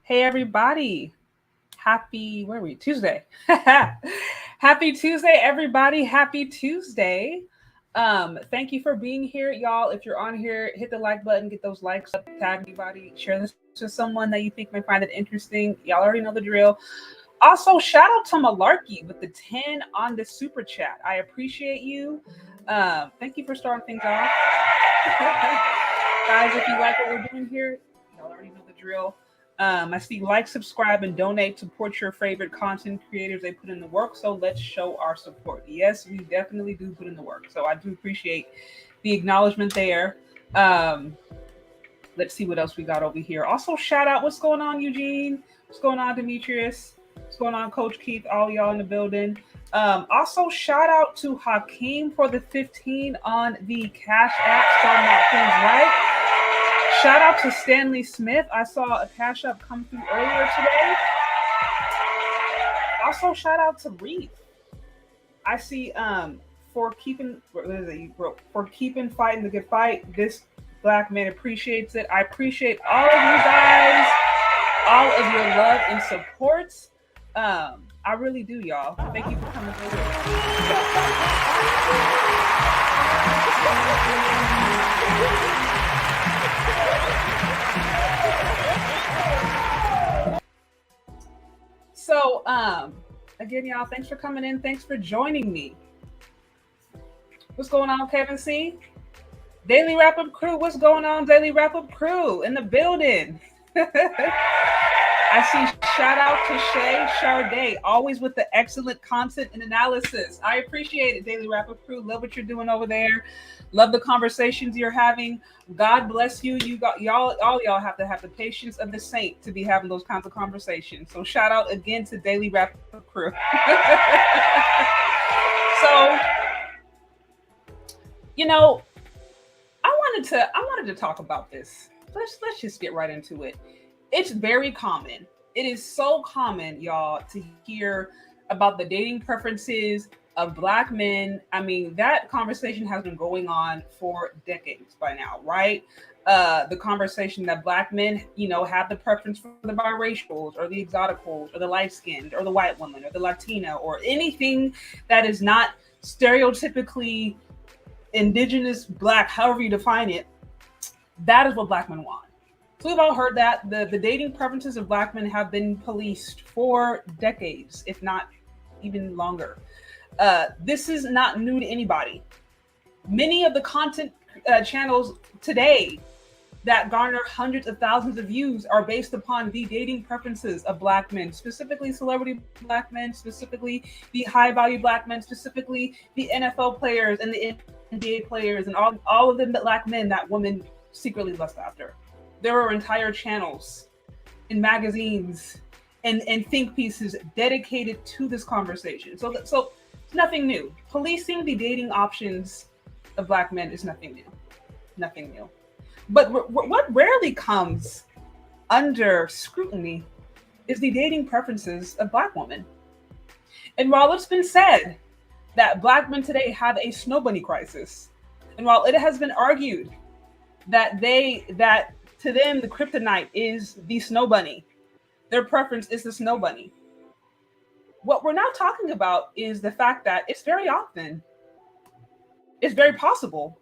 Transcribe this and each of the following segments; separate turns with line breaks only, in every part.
Hey everybody. Happy, where are we? Tuesday. Happy Tuesday, everybody. Happy Tuesday. Thank you for being here, y'all. If you're on here, hit the like button, get those likes up, tag anybody, share this to someone that you think may find it interesting. Y'all already know the drill. Also, shout out to Malarkey with the 10 on the super chat. I appreciate you. Thank you for starting things off. Guys, if you like what we're doing here, y'all already know the drill. I see like, subscribe, and donate. Support your favorite content creators. They put in the work, so let's show our support. Yes, we definitely do put in the work. So I do appreciate the acknowledgement there. Let's see what else we got over here. Also, shout out, what's going on, Eugene? What's going on, Demetrius? What's going on, Coach Keith? All y'all in the building. Also, shout out to Hakeem for the 15 on the Cash App, starting out things right. Shout out to Stanley Smith. I saw a Cash App come through earlier today. Also, shout out to Reef. I see for keeping fighting the good fight. This Black man appreciates it. I appreciate all of you guys, all of your love and support. I really do, y'all. Thank you for coming through. So, again, y'all, thanks for coming in. Thanks for joining me. What's going on, Kevin C? Daily Wrap-Up Crew, what's going on, Daily Wrap-Up Crew in the building? I see shout out to Shay Charday, always with the excellent content and analysis. I appreciate it, Daily Wrap-Up Crew. Love what you're doing over there. Love the conversations you're having. God bless you. You got all y'all have to have the patience of the saint to be having those kinds of conversations. So shout out again to Daily Wrap-Up Crew. So, you know, I wanted to talk about this. Let's just get right into it. It's very common It is so common, y'all, to hear about the dating preferences of Black men. I mean, that conversation has been going on for decades by now, right? The conversation that Black men, have the preference for the biracials or the exoticals or the light skinned or the white woman or the Latina or anything that is not stereotypically indigenous Black, however you define it. That is what Black men want. So we've all heard that the dating preferences of Black men have been policed for decades, if not even longer. This is not new to anybody. Many of the content channels today that garner hundreds of thousands of views are based upon the dating preferences of Black men, specifically celebrity Black men, specifically the high value Black men, specifically the NFL players and the NBA players and all of the Black men that women secretly lust after. There are entire channels in magazines and think pieces dedicated to this conversation. So it's nothing new. Policing the dating options of Black men is nothing new. Nothing new. But what rarely comes under scrutiny is the dating preferences of Black women. And while it's been said that Black men today have a snow bunny crisis, and while it has been argued that to them the kryptonite is the snow bunny, their preference is the snow bunny. What we're not talking about is the fact that it's very possible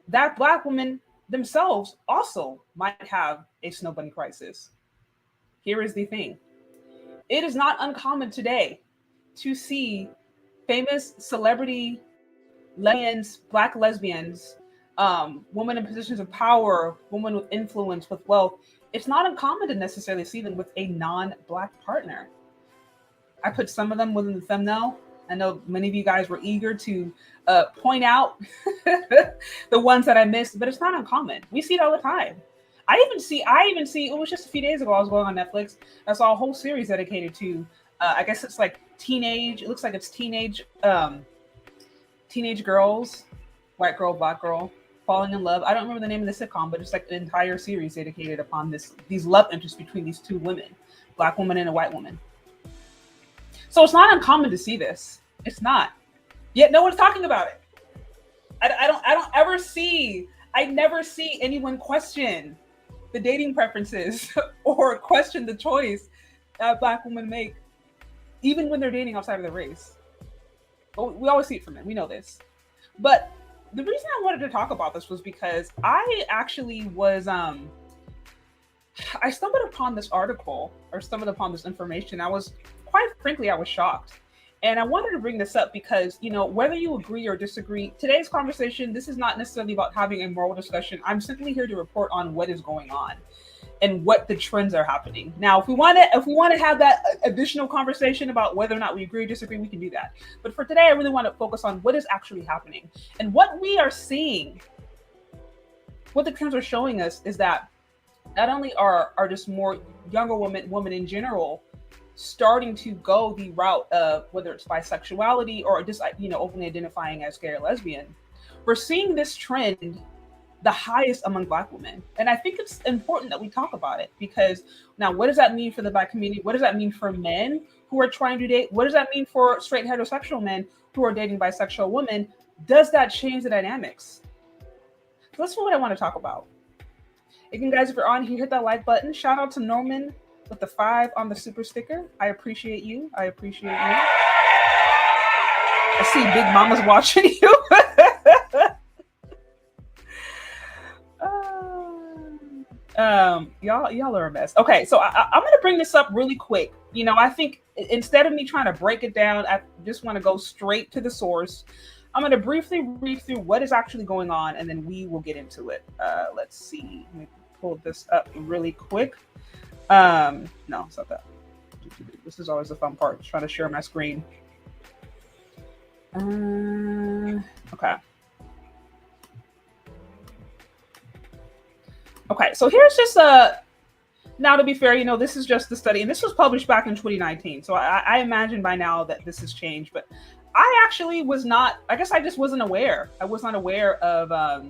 that Black women themselves also might have a snow bunny crisis. Here is the thing. It is not uncommon today to see famous celebrity lesbians, Black lesbians, women in positions of power, women with influence, with wealth. It's not uncommon to necessarily see them with a non-Black partner. I put some of them within the thumbnail. I know many of you guys were eager to point out the ones that I missed, but it's not uncommon. We see it all the time. I even see, it was just a few days ago, I was going on Netflix. I saw a whole series dedicated to, I guess it's like teenage, it looks like it's teenage girls, white girl, Black girl, falling in love. I don't remember the name of the sitcom, but it's like an entire series dedicated upon these love interests between these two women, Black woman and a white woman. So it's not uncommon to see this. It's not. Yet no one's talking about it. I never see anyone question the dating preferences or question the choice that Black women make, even when they're dating outside of their race. But we always see it from men. We know this. But the reason I wanted to talk about this was because I actually was, I stumbled upon this article or stumbled upon this information. Quite frankly, I was shocked. And I wanted to bring this up because, whether you agree or disagree, today's conversation, this is not necessarily about having a moral discussion. I'm simply here to report on what is going on and what the trends are happening. Now, if we want to have that additional conversation about whether or not we agree or disagree, we can do that. But for today, I really want to focus on what is actually happening. And what we are seeing, what the trends are showing us is that not only are just more younger women in general starting to go the route of whether it's bisexuality or just openly identifying as gay or lesbian, we're seeing this trend the highest among Black women. And I think it's important that we talk about it because now what does that mean for the Black community? What does that mean for men who are trying to date? What does that mean for straight heterosexual men who are dating bisexual women? Does that change the dynamics? So that's what I want to talk about. Again, guys, if you're on here, hit that like button. Shout out to Norman with the 5 on the super sticker. I appreciate you. I see Big Mama's watching you. Y'all are a mess. Okay, so I'm gonna bring this up really quick. I think instead of me trying to break it down, I just want to go straight to the source. I'm gonna briefly read through what is actually going on, and then we will get into it. Let's see. Let me pull this up really quick. No, it's not that. This is always the fun part, trying to share my screen. Okay. Okay, so here's just now to be fair, this is just the study, and this was published back in 2019. So I imagine by now that this has changed, but I actually was not, I guess I just wasn't aware. I was not aware of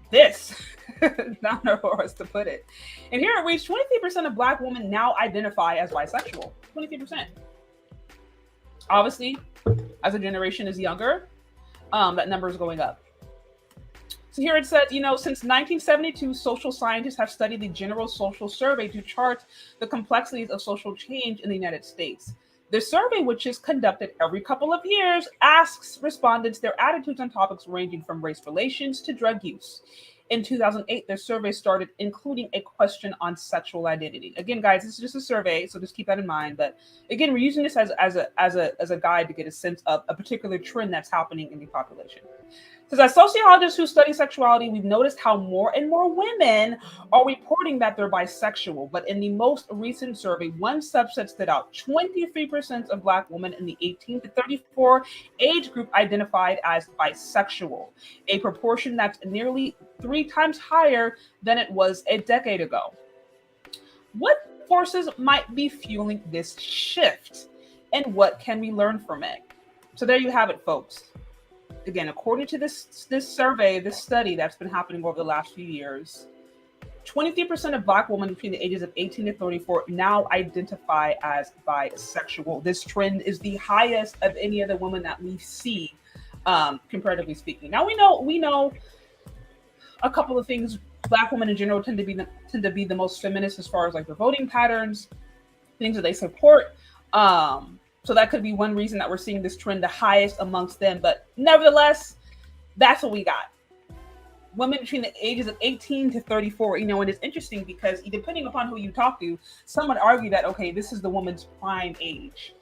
this. Not know where else to put it. And here it reads 23% of Black women now identify as bisexual. 23%. Obviously, as a generation is younger, that number is going up. So here it says, since 1972, social scientists have studied the General Social Survey to chart the complexities of social change in the United States. The survey, which is conducted every couple of years, asks respondents their attitudes on topics ranging from race relations to drug use. In 2008, the survey started including a question on sexual identity. Again, guys, this is just a survey, so just keep that in mind. But again, we're using this as a guide to get a sense of a particular trend that's happening in the population. Because as sociologists who study sexuality, we've noticed how more and more women are reporting that they're bisexual. But in the most recent survey, one subset stood out. 23% of Black women in the 18 to 34 age group identified as bisexual, a proportion that's nearly 3 times higher than it was a decade ago. What forces might be fueling this shift, and what can we learn from it? So there you have it, folks. Again, according to this survey, this study that's been happening over the last few years, 23% of Black women between the ages of 18 to 34 now identify as bisexual. This trend is the highest of any other woman that we see, comparatively speaking. Now we know a couple of things. Black women in general tend to be the most feminist as far as like their voting patterns, things that they support. So that could be one reason that we're seeing this trend the highest amongst them. But nevertheless, that's what we got. Women between the ages of 18 to 34, and it's interesting because depending upon who you talk to, some would argue that, okay, this is the woman's prime age.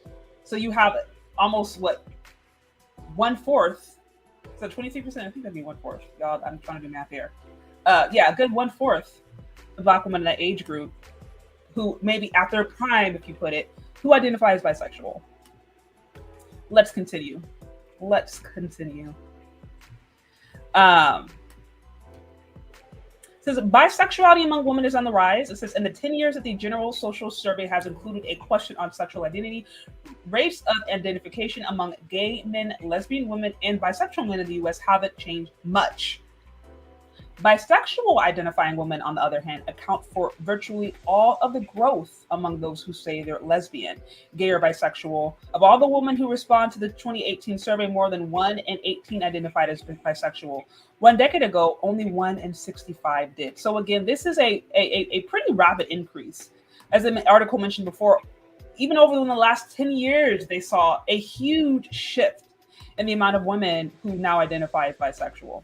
So you have almost 1/4. So 23%, I think that'd be 1/4. Y'all, I'm trying to do math here. A good 1/4 of Black women in that age group who maybe at their prime, if you put it, who identify as bisexual. Let's continue. It says bisexuality among women is on the rise. It says in the 10 years that the General Social Survey has included a question on sexual identity, rates of identification among gay men, lesbian women, and bisexual men in the U.S. haven't changed much. Bisexual identifying women, on the other hand, account for virtually all of the growth among those who say they're lesbian, gay, or bisexual. Of all the women who respond to the 2018 survey, more than 1 in 18 identified as bisexual. 1 decade ago, only 1 in 65 did. So again, this is a pretty rapid increase. As the article mentioned before, even over the last 10 years, they saw a huge shift in the amount of women who now identify as bisexual.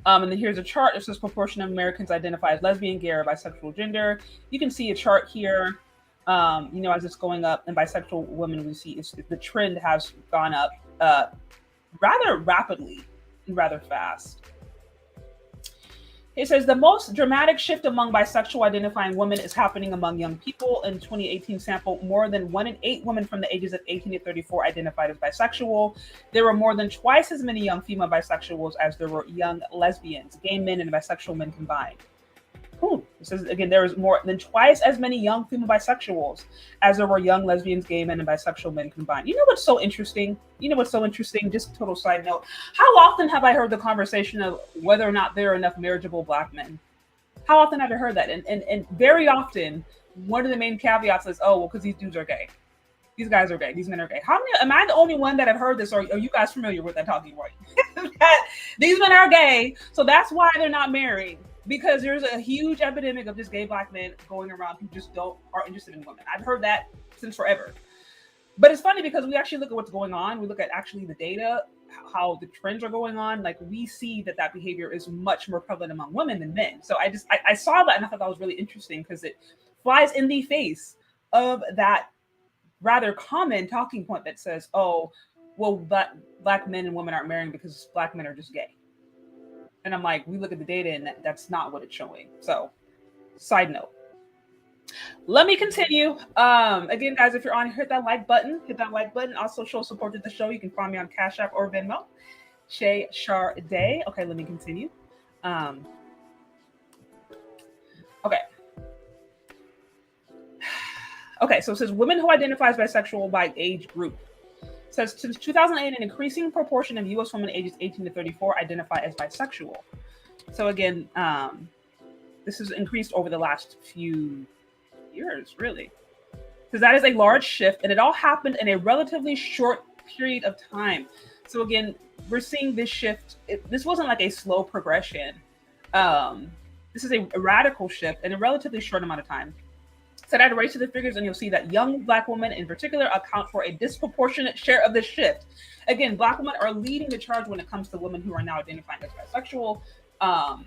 And then here's a chart. It says proportion of Americans identify as lesbian, gay, or bisexual gender. You can see a chart here, as it's going up. And bisexual women, we see the trend has gone up rather rapidly and rather fast. It says the most dramatic shift among bisexual identifying women is happening among young people. In 2018 sample, more than 1 in 8 women from the ages of 18 to 34 identified as bisexual. There were more than twice as many young female bisexuals as there were young lesbians, gay men and bisexual men combined. It says again, there was more than twice as many young female bisexuals as there were young lesbians, gay men, and bisexual men combined. You know what's so interesting? Just a total side note. How often have I heard the conversation of whether or not there are enough marriageable Black men? How often have I heard that? And very often, one of the main caveats is, oh, well, because these dudes are gay. These guys are gay. These men are gay. Am I the only one that have heard this, or are you guys familiar with that talking point? These men are gay, so that's why they're not married. Because there's a huge epidemic of just gay Black men going around who just are interested in women. I've heard that since forever. But it's funny because we actually look at what's going on. We look at actually the data, how the trends are going on. Like we see that behavior is much more prevalent among women than men. So I saw that and I thought that was really interesting because it flies in the face of that rather common talking point that says, oh, well, Black men and women aren't marrying because Black men are just gay. And I'm like, we look at the data and that's not what it's showing. So, side note. Let me continue. Again, guys, if you're on, hit that like button. Also, show support to the show. You can find me on Cash App or Venmo. Shay Charday. Okay, let me continue. Okay. Okay, so it says women who identify as bisexual by age group. It says since 2008, an increasing proportion of U.S. women ages 18 to 34 identify as bisexual. So again, this has increased over the last few years, really. Because that is a large shift, and it all happened in a relatively short period of time. So again, we're seeing this shift. This wasn't like a slow progression. Um, this is a radical shift in a relatively short amount of time. So I'd race to the figures, and you'll see that young Black women in particular account for a disproportionate share of this shift. Again, Black women are leading the charge when it comes to women who are now identifying as bisexual. Um,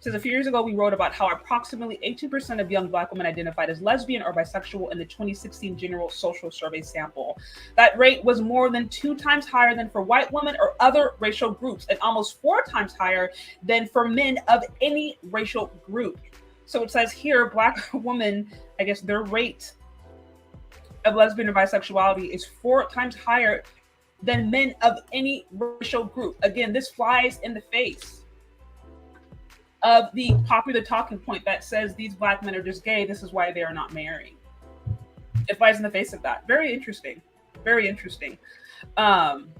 Says a few years ago, we wrote about how approximately 18% of young Black women identified as lesbian or bisexual in the 2016 General Social Survey sample. That rate was more than 2 times higher than for white women or other racial groups, and almost 4 times higher than for men of any racial group. So it says here, Black women, I guess their rate of lesbian or bisexuality is 4 times higher than men of any racial group. Again, this flies in the face of the popular talking point that says these Black men are just gay, this is why they are not marrying. It flies in the face of that. Very interesting. Very interesting. And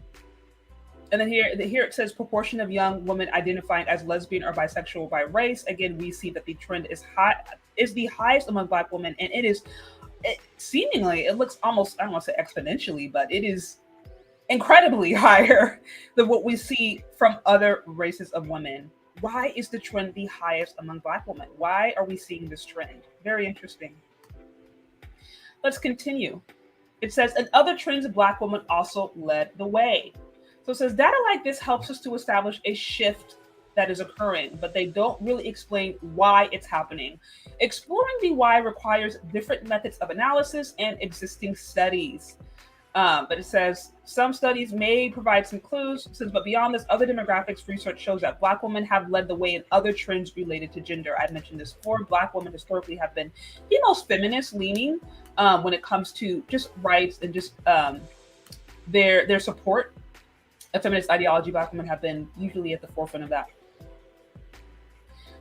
then here it says proportion of young women identifying as lesbian or bisexual by race. Again, we see that the trend is the highest among Black women, and seemingly it looks almost, I don't want to say exponentially, but it is incredibly higher than what we see from other races of women. Why is the trend the highest among Black women? Why are we seeing this trend? Very interesting. Let's continue. It says, and other trends of Black women also led the way. So it says data like this helps us to establish a shift that is occurring, but they don't really explain why it's happening. Exploring the why requires different methods of analysis and existing studies. But it says some studies may provide some clues, but beyond this, other demographics research shows that Black women have led the way in other trends related to gender. I mentioned this before. Black women historically have been the most feminist leaning when it comes to just rights and just their support of feminist ideology. Black women have been usually at the forefront of that.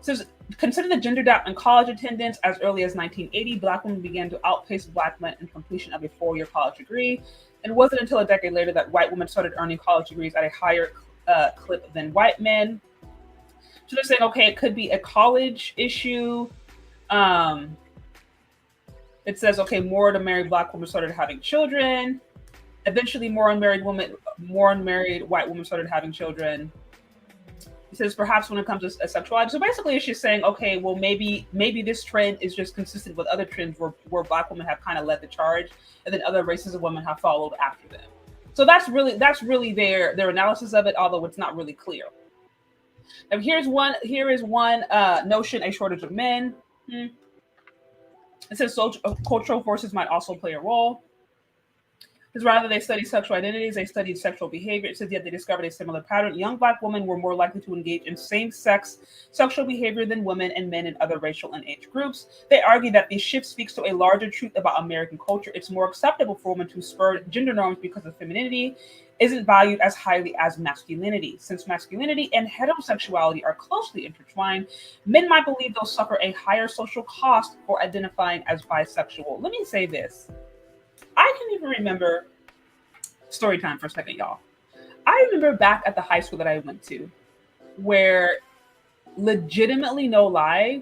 So consider the gender gap in college attendance. As early as 1980, Black women began to outpace Black men in completion of a 4-year college degree. And it wasn't until a decade later that white women started earning college degrees at a higher clip than white men. So they're saying, okay, it could be a college issue. It says, okay, more of the married Black women started having children. Eventually, more unmarried white women started having children. It says perhaps when it comes to sexuality. So basically it's just saying, okay, well, maybe this trend is just consistent with other trends where Black women have kind of led the charge, and then other races of women have followed after them. So that's really their analysis of it, although it's not really clear. Now here is one notion: a shortage of men. It says cultural forces might also play a role. Because rather they studied sexual identities, they studied sexual behavior. It says yet they discovered a similar pattern. Young Black women were more likely to engage in same-sex sexual behavior than women and men in other racial and age groups. They argue that this shift speaks to a larger truth about American culture. It's more acceptable for women to spur gender norms because of femininity isn't valued as highly as masculinity. Since masculinity and heterosexuality are closely intertwined, men might believe they'll suffer a higher social cost for identifying as bisexual. Let me say this. I can even remember, story time for a second, y'all. I remember back at the high school that I went to, where legitimately, no lie,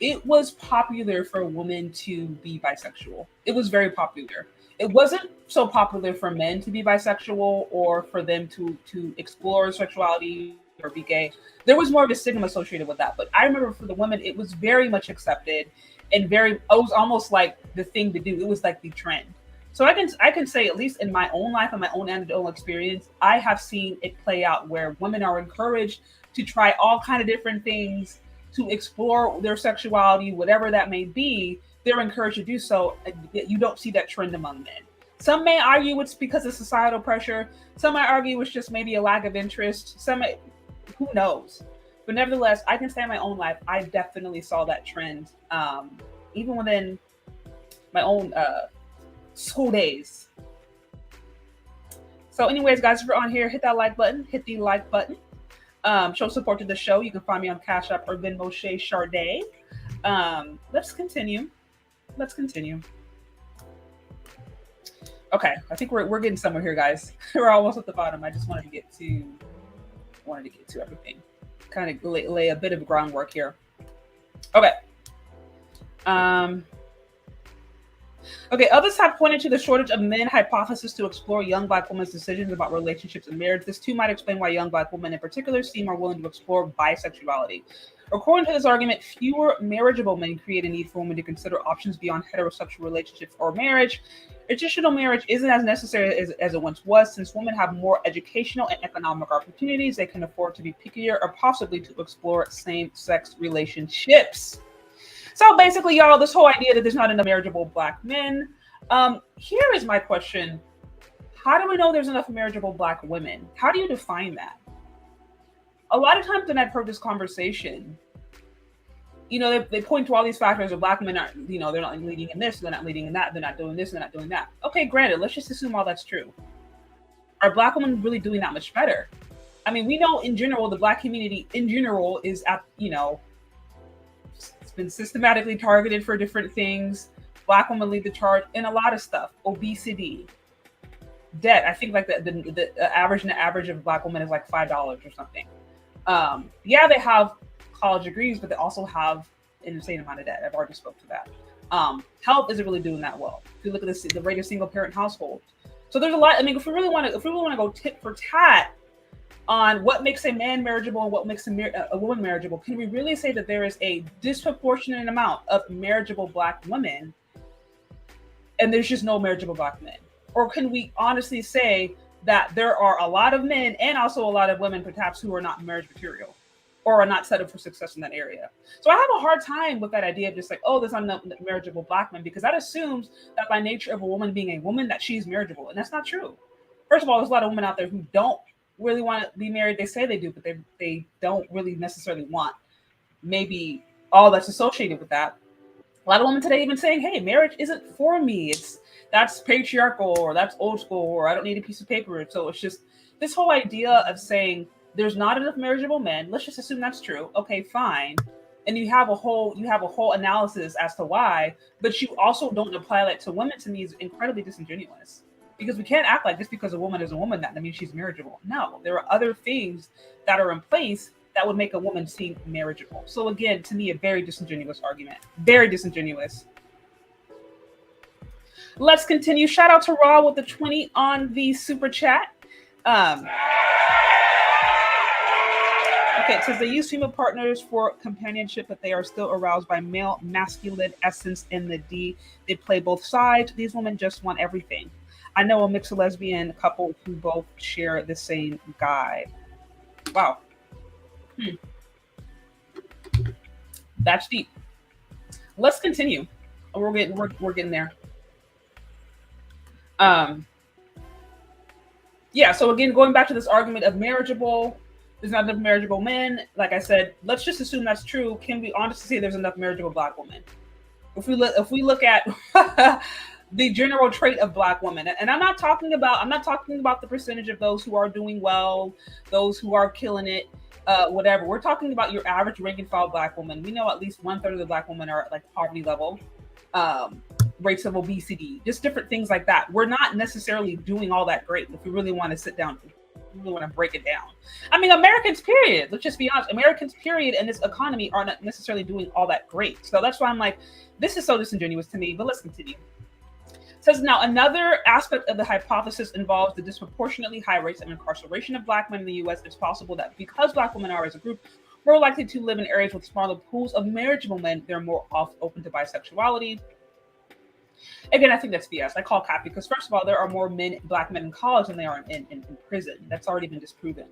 it was popular for a woman to be bisexual. It was very popular. It wasn't so popular for men to be bisexual or for them to explore sexuality or be gay. There was more of a stigma associated with that. But I remember for the women, it was very much accepted and it was almost like the thing to do. It was like the trend. So I can say, at least in my own life and my own anecdotal experience, I have seen it play out where women are encouraged to try all kind of different things, to explore their sexuality, whatever that may be. They're encouraged to do so. You don't see that trend among men. Some may argue it's because of societal pressure. Some might argue it's just maybe a lack of interest. Who knows? But nevertheless, I can say in my own life, I definitely saw that trend, even within my own school days. So anyways, guys, if you're on here, hit that like button, hit the like button. Show support to the show. You can find me on Cash App or Venmo Shay Charday. Let's continue. Okay, I think we're getting somewhere here, guys. We're almost at the bottom. I just wanted to get to everything. kind of lay a bit of groundwork here. Okay. Okay, others have pointed to the shortage of men hypothesis to explore young Black women's decisions about relationships and marriage. This too might explain why young Black women in particular seem more willing to explore bisexuality. According to this argument, fewer marriageable men create a need for women to consider options beyond heterosexual relationships or marriage. Traditional marriage isn't as necessary as it once was, since women have more educational and economic opportunities. They can afford to be pickier or possibly to explore same-sex relationships. So basically, y'all, this whole idea that there's not enough marriageable Black men. Here is my question. How do we know there's enough marriageable Black women? How do you define that? A lot of times when I've heard this conversation, you know, they point to all these factors of Black men aren't, you know, they're not leading in this, they're not leading in that, they're not doing this, they're not doing that. Okay, granted, let's just assume all that's true. Are Black women really doing that much better? I mean, we know in general, the Black community in general is at, you know, it's been systematically targeted for different things. Black women lead the charge in a lot of stuff. Obesity, debt. I think like the average of Black women is like $5 or something. Yeah, they have college degrees, but they also have an insane amount of debt. I've already spoke to that. Health isn't really doing that well. If you look at the rate of single parent households. So there's a lot. I mean, if we really want to go tit for tat on what makes a man marriageable and what makes a woman marriageable, can we really say that there is a disproportionate amount of marriageable Black women and there's just no marriageable Black men? Or can we honestly say that there are a lot of men and also a lot of women perhaps who are not marriage material or are not set up for success in that area? So I have a hard time with that idea of just like, oh, there's not enough marriageable Black men, because that assumes that by nature of a woman being a woman that she's marriageable, and that's not true. First of all, there's a lot of women out there who don't really want to be married. They say they do, but they don't really necessarily want maybe all that's associated with that. A lot of women today even saying, hey, marriage isn't for me. That's patriarchal, or that's old school, or I don't need a piece of paper. So it's just this whole idea of saying there's not enough marriageable men. Let's just assume that's true. Okay, fine. And you have a whole analysis as to why, but you also don't apply that to women. To me, is incredibly disingenuous. Because we can't act like just because a woman is a woman that means she's marriageable. No, there are other things that are in place that would make a woman seem marriageable. So again, to me, a very disingenuous argument. Very disingenuous. Let's continue. Shout out to Raw with the 20 on the super chat. Okay, it says they use female partners for companionship, but they are still aroused by male masculine essence in the D. They play both sides. These women just want everything. I know a mixed lesbian couple who both share the same guy. Wow. That's deep. Let's continue. We're getting there. Yeah, so again, going back to this argument of marriageable, there's not enough marriageable men. Like I said, let's just assume that's true. Can we honestly say there's enough marriageable Black women? If we look at the general trait of Black women, and I'm not talking about the percentage of those who are doing well, those who are killing it, whatever. We're talking about your average rank and file Black woman. We know at least 1/3 of the Black women are at like poverty level, rates of obesity, just different things like that. We're not necessarily doing all that great if we really want to sit down. We really want to break it down. I mean, Americans, period. Let's just be honest. Americans, period, and this economy are not necessarily doing all that great. So that's why I'm like, this is so disingenuous to me. But let's continue. Says now another aspect of the hypothesis involves the disproportionately high rates of incarceration of Black men in the U.S. It's possible that because Black women are, as a group, more likely to live in areas with smaller pools of marriageable men, they're more open to bisexuality. Again, I think that's BS. I call cap because, first of all, there are more Black men in college than they are in prison. That's already been disproven.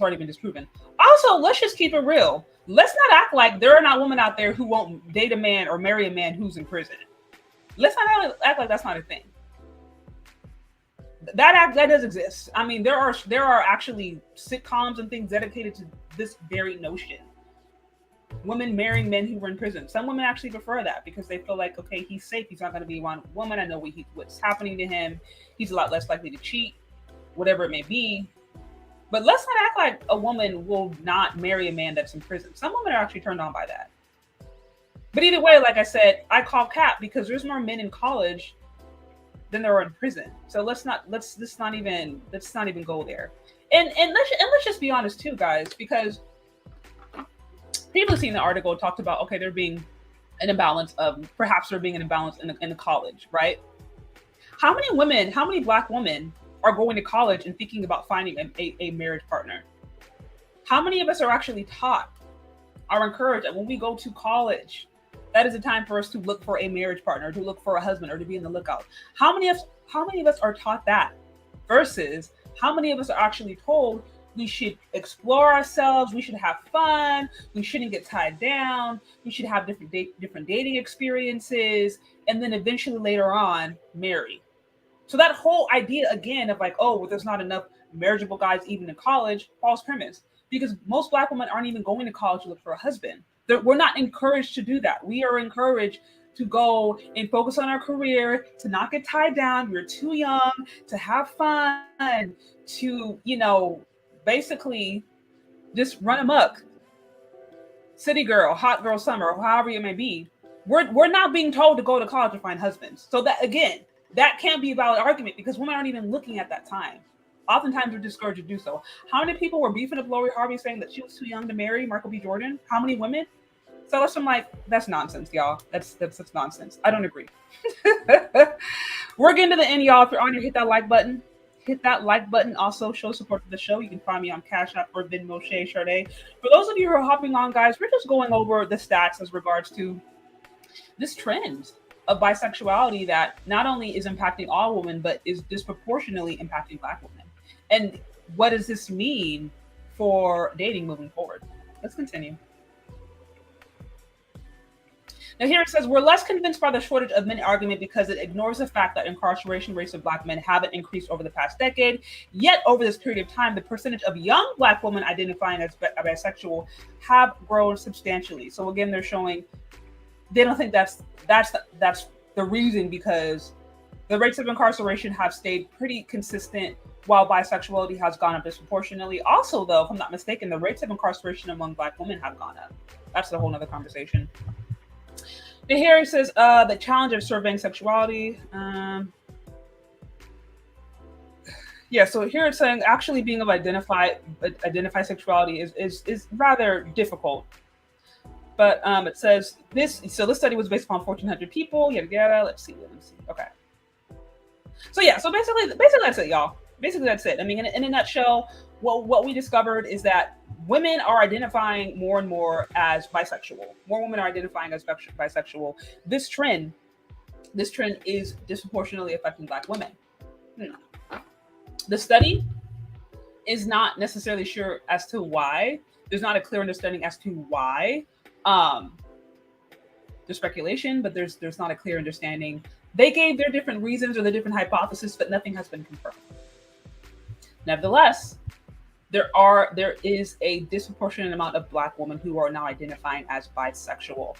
Also, let's just keep it real. Let's not act like there are not women out there who won't date a man or marry a man who's in prison. Let's not act like that's not a thing. That does exist. I mean, there are actually sitcoms and things dedicated to this very notion. Women marrying men who were in prison. Some women actually prefer that because they feel like, okay, he's safe. He's not going to be one woman. I know what's happening to him. He's a lot less likely to cheat, whatever it may be. But let's not act like a woman will not marry a man that's in prison. Some women are actually turned on by that. But either way, like I said, I call cap because there's more men in college than there are in prison. So let's not even go there. And let's just be honest too, guys, because people have seen the article talked about, okay, there being an imbalance of, perhaps there being an imbalance in the college, right? How many Black women are going to college and thinking about finding a marriage partner? How many of us are actually taught, are encouraged that when we go to college, that is a time for us to look for a marriage partner, to look for a husband, or to be in the lookout? How many of us are taught that? Versus how many of us are actually told we should explore ourselves, we should have fun, we shouldn't get tied down, we should have different dating experiences, and then eventually later on marry. So that whole idea again of like, oh, well, there's not enough marriageable guys even in college, false premise. Because most Black women aren't even going to college to look for a husband. We're not encouraged to do that. We are encouraged to go and focus on our career, to not get tied down. We're too young to have fun, to, basically just run amok. City girl, hot girl summer, however it may be. We're not being told to go to college to find husbands. So that, again, that can't be a valid argument because women aren't even looking at that time. Oftentimes we're discouraged to do so. How many people were beefing up Lori Harvey saying that she was too young to marry Michael B. Jordan? How many women? So I'm like, that's nonsense, y'all. That's nonsense. I don't agree. We're getting to the end, y'all. If you're on here, hit that like button. Hit that like button. Also, show support for the show. You can find me on Cash App or Venmo Shay Sade. For those of you who are hopping on, guys, we're just going over the stats as regards to this trend of bisexuality that not only is impacting all women, but is disproportionately impacting Black women. And what does this mean for dating moving forward? Let's continue. Now here it says, we're less convinced by the shortage of men argument because it ignores the fact that incarceration rates of Black men haven't increased over the past decade. Yet over this period of time, the percentage of young Black women identifying as bisexual have grown substantially. So again, they're showing they don't think that's the reason, because the rates of incarceration have stayed pretty consistent while bisexuality has gone up disproportionately. Also, though, if I'm not mistaken, the rates of incarceration among Black women have gone up. That's a whole nother conversation. Now here it says the challenge of surveying sexuality. So here it's saying actually being able to identify sexuality is rather difficult. But it says this study was based upon 1,400 people, yada yada. Let's see. Okay. So basically that's it, y'all. Basically that's it. I mean, in a nutshell, what we discovered is that women are identifying more and more as bisexual. More women are identifying as bisexual. This trend is disproportionately affecting Black women. The study is not necessarily sure as to why. There's not a clear understanding as to why. There's speculation, but there's not a clear understanding. They gave their different reasons or the different hypotheses, but nothing has been confirmed. Nevertheless, there is a disproportionate amount of Black women who are now identifying as bisexual.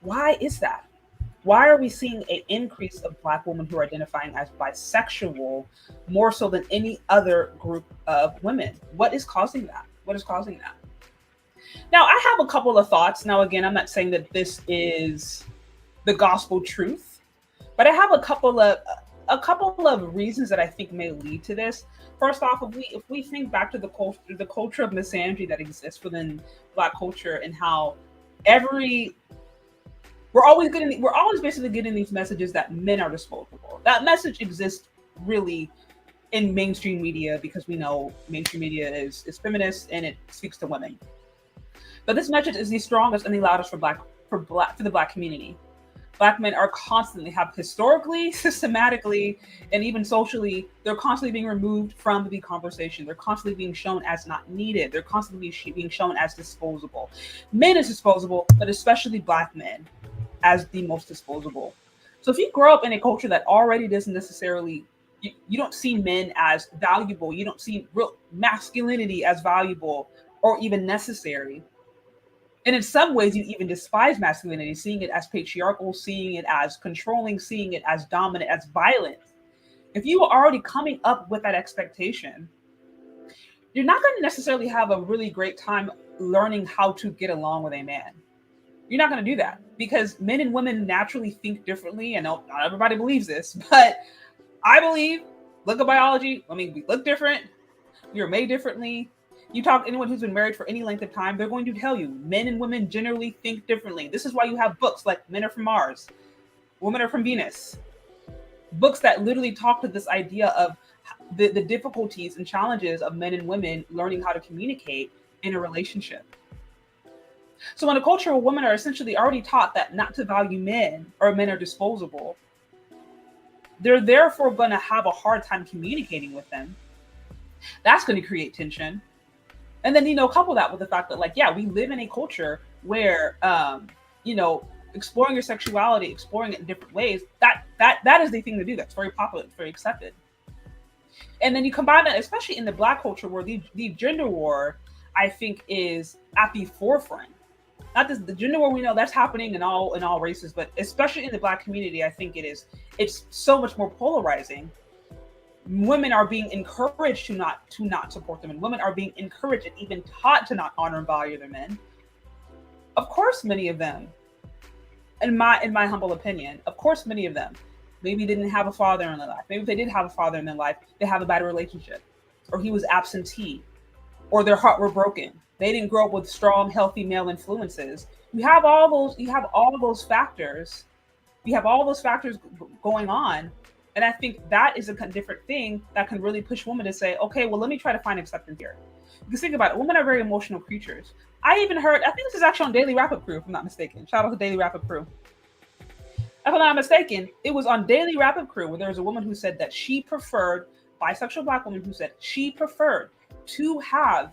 Why is that? Why are we seeing an increase of Black women who are identifying as bisexual more so than any other group of women? What is causing that? Now, I have a couple of thoughts. Now, again, I'm not saying that this is the gospel truth, but I have a couple of reasons that I think may lead to this. First off, if we think back to the culture of misandry that exists within Black culture, and how we're always basically getting these messages that men are disposable. That message exists really in mainstream media because we know mainstream media is feminist and it speaks to women. But this message is the strongest and the loudest for the Black community. Black men are historically, systematically, and even socially, they're constantly being removed from the conversation. They're constantly being shown as not needed. They're constantly being shown as disposable. Men is disposable, but especially Black men as the most disposable. So if you grow up in a culture that already doesn't necessarily, you don't see men as valuable, you don't see real masculinity as valuable or even necessary. And in some ways, you even despise masculinity, seeing it as patriarchal, seeing it as controlling, seeing it as dominant, as violent. If you are already coming up with that expectation, you're not going to necessarily have a really great time learning how to get along with a man. You're not going to do that because men and women naturally think differently. And not everybody believes this, but I believe, look at biology. I mean, we look different. You're made differently. You talk to anyone who's been married for any length of time, they're going to tell you men and women generally think differently. This is why you have books like Men Are From Mars, Women Are From Venus, books that literally talk to this idea of the difficulties and challenges of men and women learning how to communicate in a relationship. So in a culture where women are essentially already taught that not to value men or men are disposable, they're therefore going to have a hard time communicating with them. That's going to create tension. And then, couple that with the fact that, like, yeah, we live in a culture where, exploring your sexuality, exploring it in different ways, that is the thing to do. That's very popular. It's very accepted. And then you combine that, especially in the Black culture, where the gender war, I think, is at the forefront. Not this, the gender war, we know that's happening in all races, but especially in the Black community, I think it's so much more polarizing. Women are being encouraged to not support them, and women are being encouraged and even taught to not honor and value their men. Of course, many of them, in my humble opinion, of course, many of them maybe didn't have a father in their life. Maybe if they did have a father in their life, they have a bad relationship, or he was absentee, or their heart were broken. They didn't grow up with strong, healthy male influences. You have all those factors. You have all those factors going on. And I think that is a different thing that can really push women to say, okay, well, let me try to find acceptance here. Because think about it, women are very emotional creatures. I even heard, I think this is actually on Daily Wrap-Up Crew, if I'm not mistaken. Shout out to Daily Wrap-Up Crew. If I'm not mistaken, it was on Daily Wrap-Up Crew where there was a woman who said that she preferred, bisexual Black woman who said she preferred to have,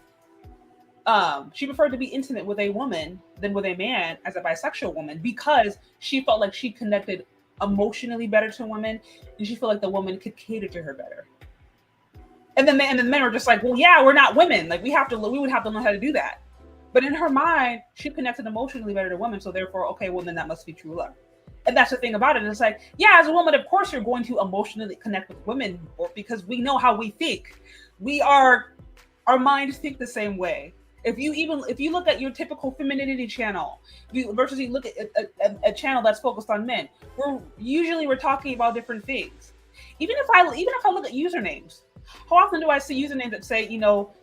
she preferred to be intimate with a woman than with a man as a bisexual woman, because she felt like she connected emotionally better to women, and she felt like the woman could cater to her better. And then the men were just like, well, yeah, we're not women. Like we would have to learn how to do that. But in her mind, she connected emotionally better to women. So therefore, okay, well then that must be true love. And that's the thing about it. It's like, yeah, as a woman, of course you're going to emotionally connect with women, because we know how we think. Our minds think the same way. If you look at your typical femininity channel versus you look at a channel that's focused on men, we're talking about different things. Even if I look at usernames, how often do I see usernames that say,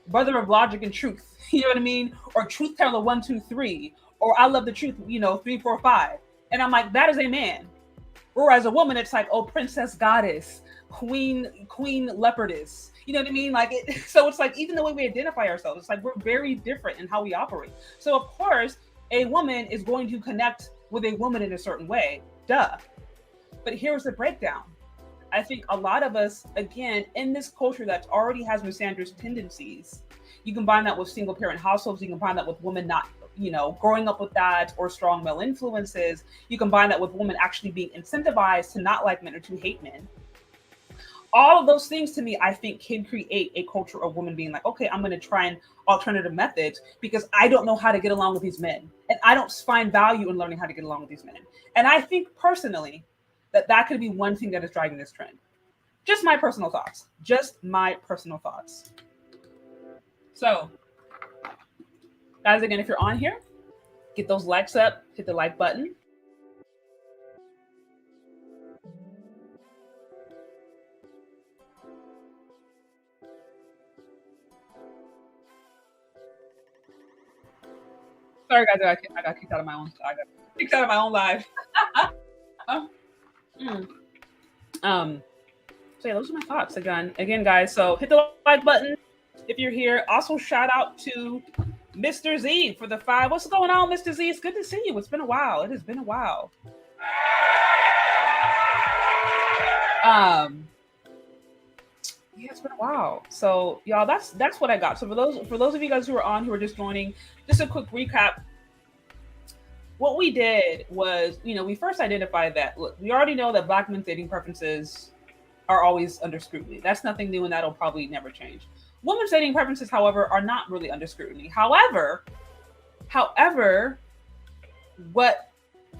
brother of logic and truth, you know what I mean? Or truth teller 123, or I love the truth, 345. And I'm like, that is a man. Or as a woman, it's like, oh, princess goddess, queen leopardess. You know what I mean? So it's like, even the way we identify ourselves, it's like we're very different in how we operate. So of course, a woman is going to connect with a woman in a certain way, duh. But here's the breakdown. I think a lot of us, again, in this culture that already has misandrous tendencies, you combine that with single parent households, you combine that with women not, growing up with that, or strong male influences, you combine that with women actually being incentivized to not like men or to hate men. All of those things, to me, I think can create a culture of women being like, okay, I'm going to try and alternative methods because I don't know how to get along with these men. And I don't find value in learning how to get along with these men. And I think personally that could be one thing that is driving this trend. Just my personal thoughts. So, guys, again, if you're on here, get those likes up, hit the like button. Sorry, guys, I got kicked out of my own. I got kicked out of my own live. So yeah, those are my thoughts. Again, guys. So hit the like button if you're here. Also, shout out to Mr. Z for the 5. What's going on, Mr. Z? It's good to see you. It's been a while. It has been a while. Yeah, it's been a while. So y'all, that's what I got. So for those of you guys who are on, who are just joining, just a quick recap. What we did was, we first identified that, look, we already know that Black men's dating preferences are always under scrutiny. That's nothing new, and that'll probably never change. Women's dating preferences, however, are not really under scrutiny. However, what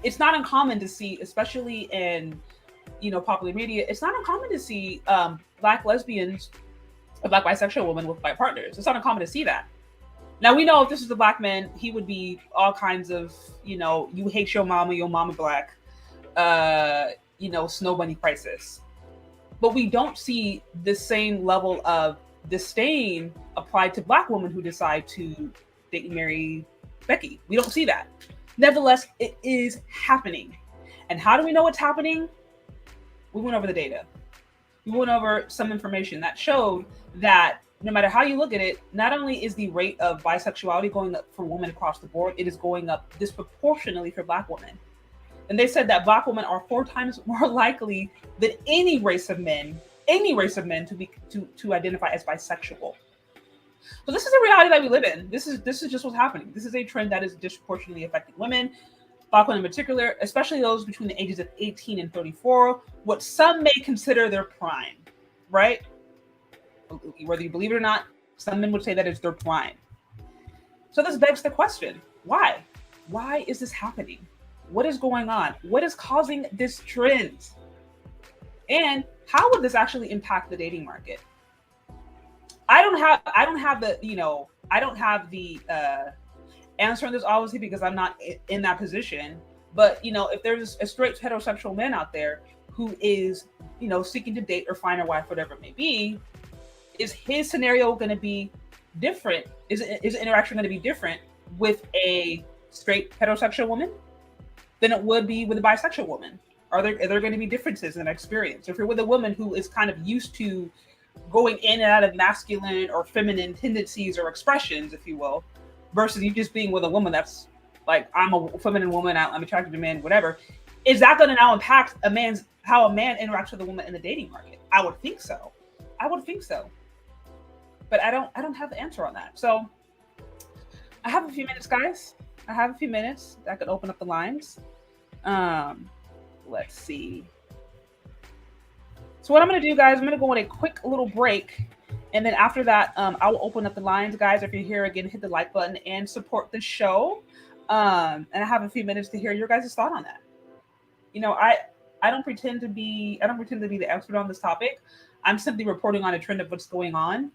it's not uncommon to see, especially in popular media, it's not uncommon to see Black lesbians, a Black bisexual woman with Black partners. It's not uncommon to see that. Now, we know if this was a Black man, he would be all kinds of, you hate your mama Black, snow bunny crisis. But we don't see the same level of disdain applied to Black women who decide to date and marry Becky. We don't see that. Nevertheless, it is happening. And how do we know it's happening? We went over the data. We went over some information that showed that no matter how you look at it, not only is the rate of bisexuality going up for women across the board, it is going up disproportionately for Black women. And they said that Black women are 4 times more likely than any race of men to identify as bisexual. So this is the reality that we live in. This is just what's happening. This is a trend that is disproportionately affecting women, Black women in particular, especially those between the ages of 18 and 34, what some may consider their prime, right? Whether you believe it or not, some men would say that it's their prime. So this begs the question, why? Why is this happening? What is going on? What is causing this trend? And how would this actually impact the dating market? I don't have the answer on this, obviously, because I'm not in that position. But if there's a straight heterosexual man out there who is seeking to date or find a wife, whatever it may be, is his scenario going to be different? Is the interaction going to be different with a straight heterosexual woman than it would be with a bisexual woman? Are there going to be differences in experience? If you're with a woman who is kind of used to going in and out of masculine or feminine tendencies or expressions, if you will, versus you just being with a woman that's like, I'm a feminine woman, I'm attracted to men, whatever, is that going to now impact how a man interacts with a woman in the dating market? I would think so. But I don't have the answer on that. So I have a few minutes, guys. I have a few minutes that could open up the lines. Let's see. So what I'm going to do, guys, I'm going to go on a quick little break. And then after that, I will open up the lines. Guys, if you're here again, hit the like button and support the show. And I have a few minutes to hear your guys' thought on that. I don't pretend to be the expert on this topic. I'm simply reporting on a trend of what's going on.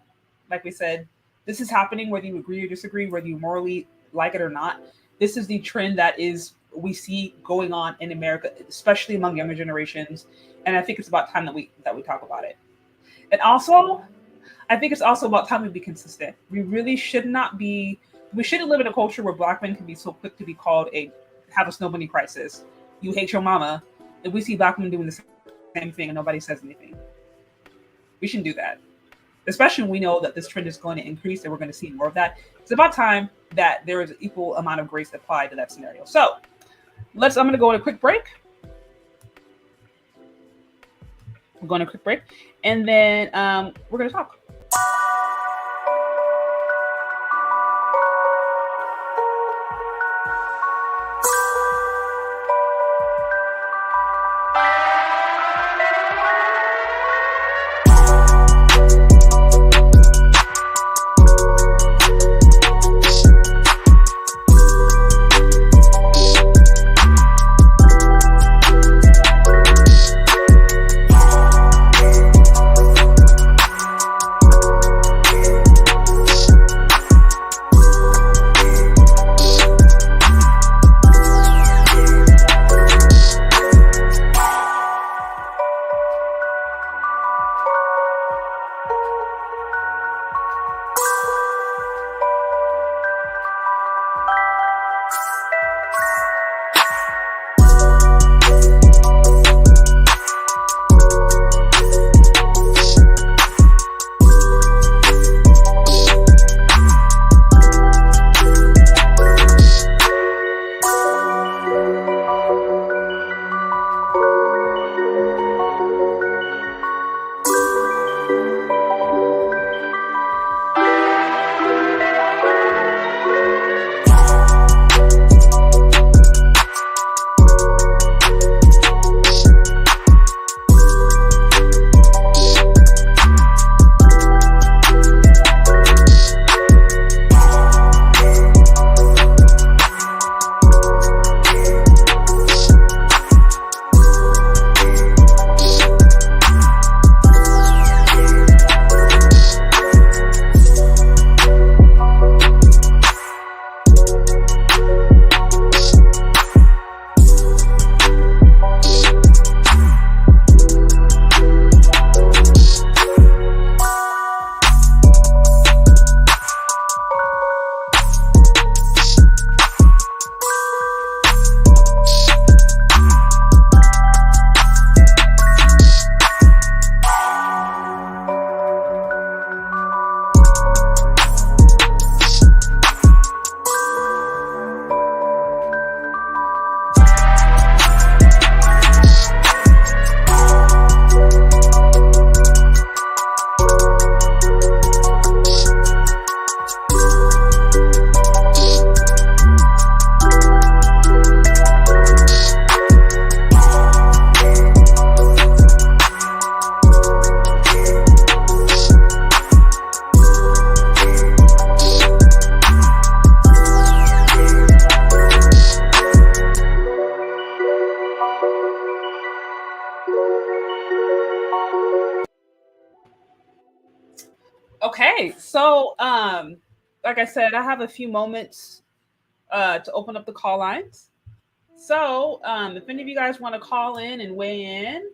Like we said, this is happening, whether you agree or disagree, whether you morally like it or not. This is the trend that we see going on in America, especially among younger generations. And I think it's about time that we talk about it. And also, I think it's also about time we be consistent. We really should not be. We shouldn't live in a culture where Black men can be so quick to be called have a snow bunny crisis. You hate your mama, and we see Black men doing the same thing and nobody says anything. We shouldn't do that. Especially when we know that this trend is going to increase and we're going to see more of that. It's about time that there is an equal amount of grace applied to that scenario. So I'm going to go on a quick break. We're going on a quick break, and then we're going to talk. Okay, so like I said, I have a few moments to open up the call lines. So if any of you guys want to call in and weigh in,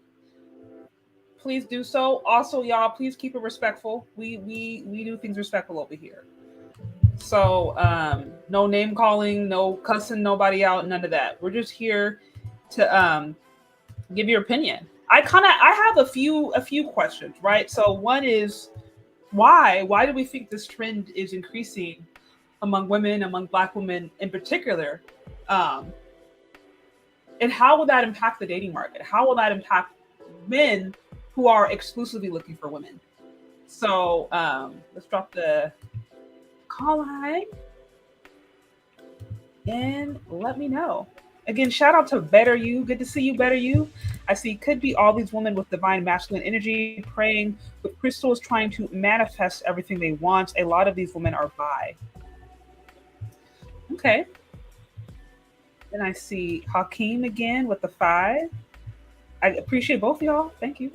please do so. Also, y'all, please keep it respectful. We do things respectful over here. So no name calling, no cussing nobody out, none of that. We're just here to give your opinion. I have a few questions, right? So one is why do we think this trend is increasing among women, among Black women in particular? And how will that impact the dating market? How will that impact men who are exclusively looking for women? So let's drop the call line and let me know. Again, shout out to Better You. Good to see you, Better You. I see could be all these women with divine masculine energy praying with crystals trying to manifest everything they want. A lot of these women are bi. Okay. Then I see Hakeem again with the 5. I appreciate both of y'all. Thank you.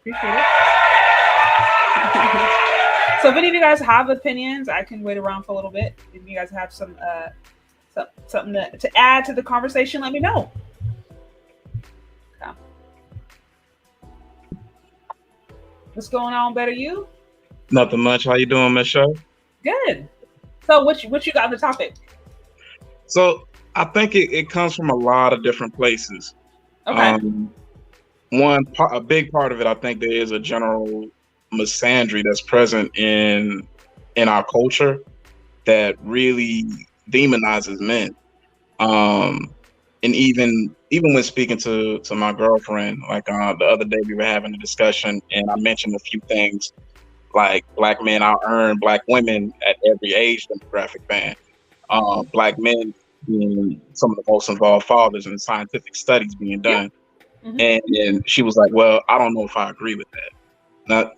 Appreciate it. So if any of you guys have opinions, I can wait around for a little bit. If you guys have something to add to the conversation, let me know. Okay. What's going on, Better You?
Nothing much. How you doing, Michelle?
Good. So what you got on the topic?
So I think it comes from a lot of different places.
Okay.
A big part of it, I think there is a general misandry that's present in our culture that really demonizes men. And even when speaking to my girlfriend, like the other day, we were having a discussion, and I mentioned a few things like Black men out earn Black women at every age demographic band. Black men being some of the most involved fathers in scientific studies being done.
Mm-hmm.
And she was like, well, I don't know if I agree with that. Now,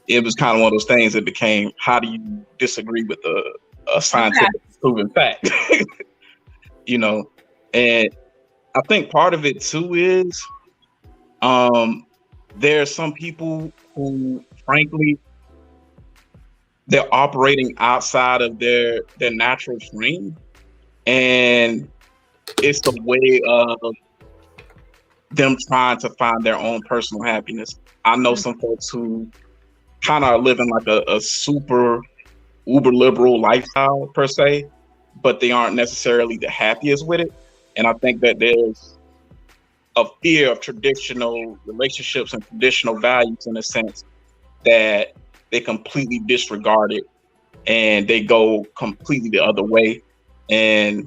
it was kind of one of those things that became, how do you disagree with a scientific proven fact? You know, and I think part of it too is there are some people who, frankly, they're operating outside of their natural frame, and it's a way of them trying to find their own personal happiness. I know some folks who kind of are living like a super uber liberal lifestyle per se, but they aren't necessarily the happiest with it. And I think that there's a fear of traditional relationships and traditional values, in a sense, that they completely disregard it and they go completely the other way. And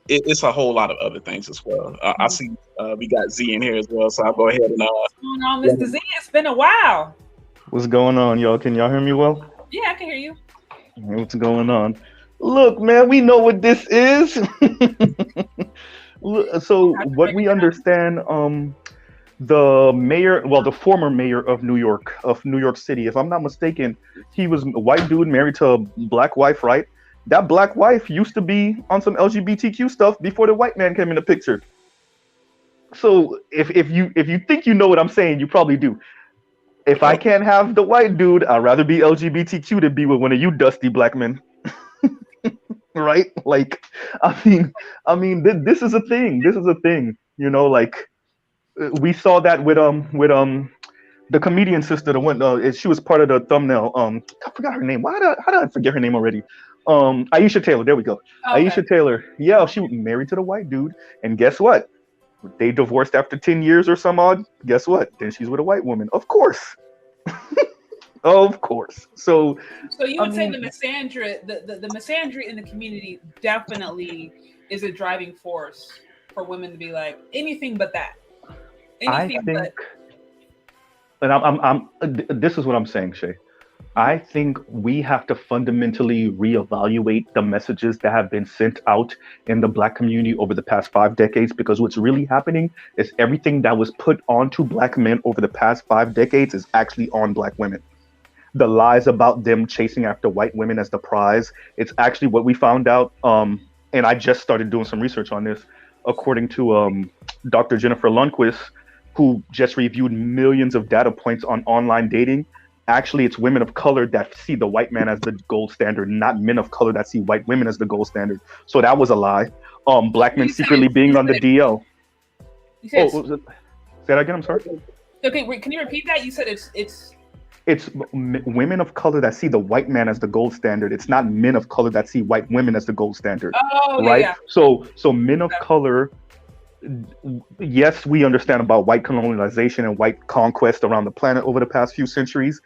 it's a whole lot of other things as well. I see we got Z in here as well, so I'll go ahead and
what's going on, Mr. Z? It's been a while.
What's going on, y'all? Can y'all hear me well?
Yeah, I can hear you.
What's going on? Look, man, we know what this is. So what we understand, the former mayor of New York City, if I'm not mistaken, he was a white dude married to a Black wife, right? That Black wife used to be on some LGBTQ stuff before the white man came in the picture. So if you think you know what I'm saying, you probably do. If I can't have the white dude, I'd rather be LGBTQ than be with one of you dusty Black men. Right? Like, I mean, this is a thing. This is a thing. You know, like we saw that with the comedian sister that went. She was part of the thumbnail. I forgot her name. How did I forget her name already? Aisha Taylor. There we go. Okay. Aisha Taylor. Yeah, she was married to the white dude, and guess what? They divorced after 10 years or some odd. Guess what? Then she's with a white woman. Of course. Of course. So
you would say the misandry, the misandry in the community definitely is a driving force for women to be like anything but that.
This is what I'm saying, Shay. I think we have to fundamentally reevaluate the messages that have been sent out in the Black community over the past 5 decades, because what's really happening is everything that was put onto Black men over the past 5 decades is actually on Black women. The lies about them chasing after white women as the prize, it's actually what we found out. And I just started doing some research on this, according to Dr. Jennifer Lundquist, who just reviewed millions of data points on online dating. Actually, it's women of color that see the white man as the gold standard, not men of color that see white women as the gold standard. So that was a lie. Black men
You said
secretly being on the DL.
You said
Oh, say that again. I'm sorry.
okay. Wait, can you repeat that? You said it's.
It's women of color that see the white man as the gold standard. It's not men of color that see white women as the gold standard.
Oh,
right?
Yeah.
So men of color. Yes, we understand about white colonialization and white conquest around the planet over the past few centuries.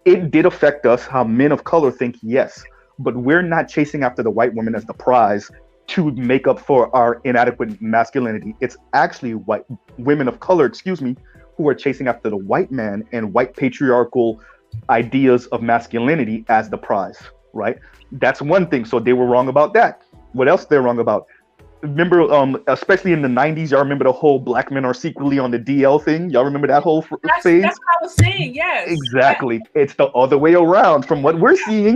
It did affect us how men of color think, yes, but we're not chasing after the white woman as the prize to make up for our inadequate masculinity. It's actually white women of color, who are chasing after the white man and white patriarchal ideas of masculinity as the prize, right? That's one thing. So they were wrong about that. What else they're wrong about? Remember, especially in the 90s, y'all remember the whole black men are secretly on the DL thing? Y'all remember that whole phase?
That's what I was saying, yes.
Exactly. It's the other way around. From what we're seeing,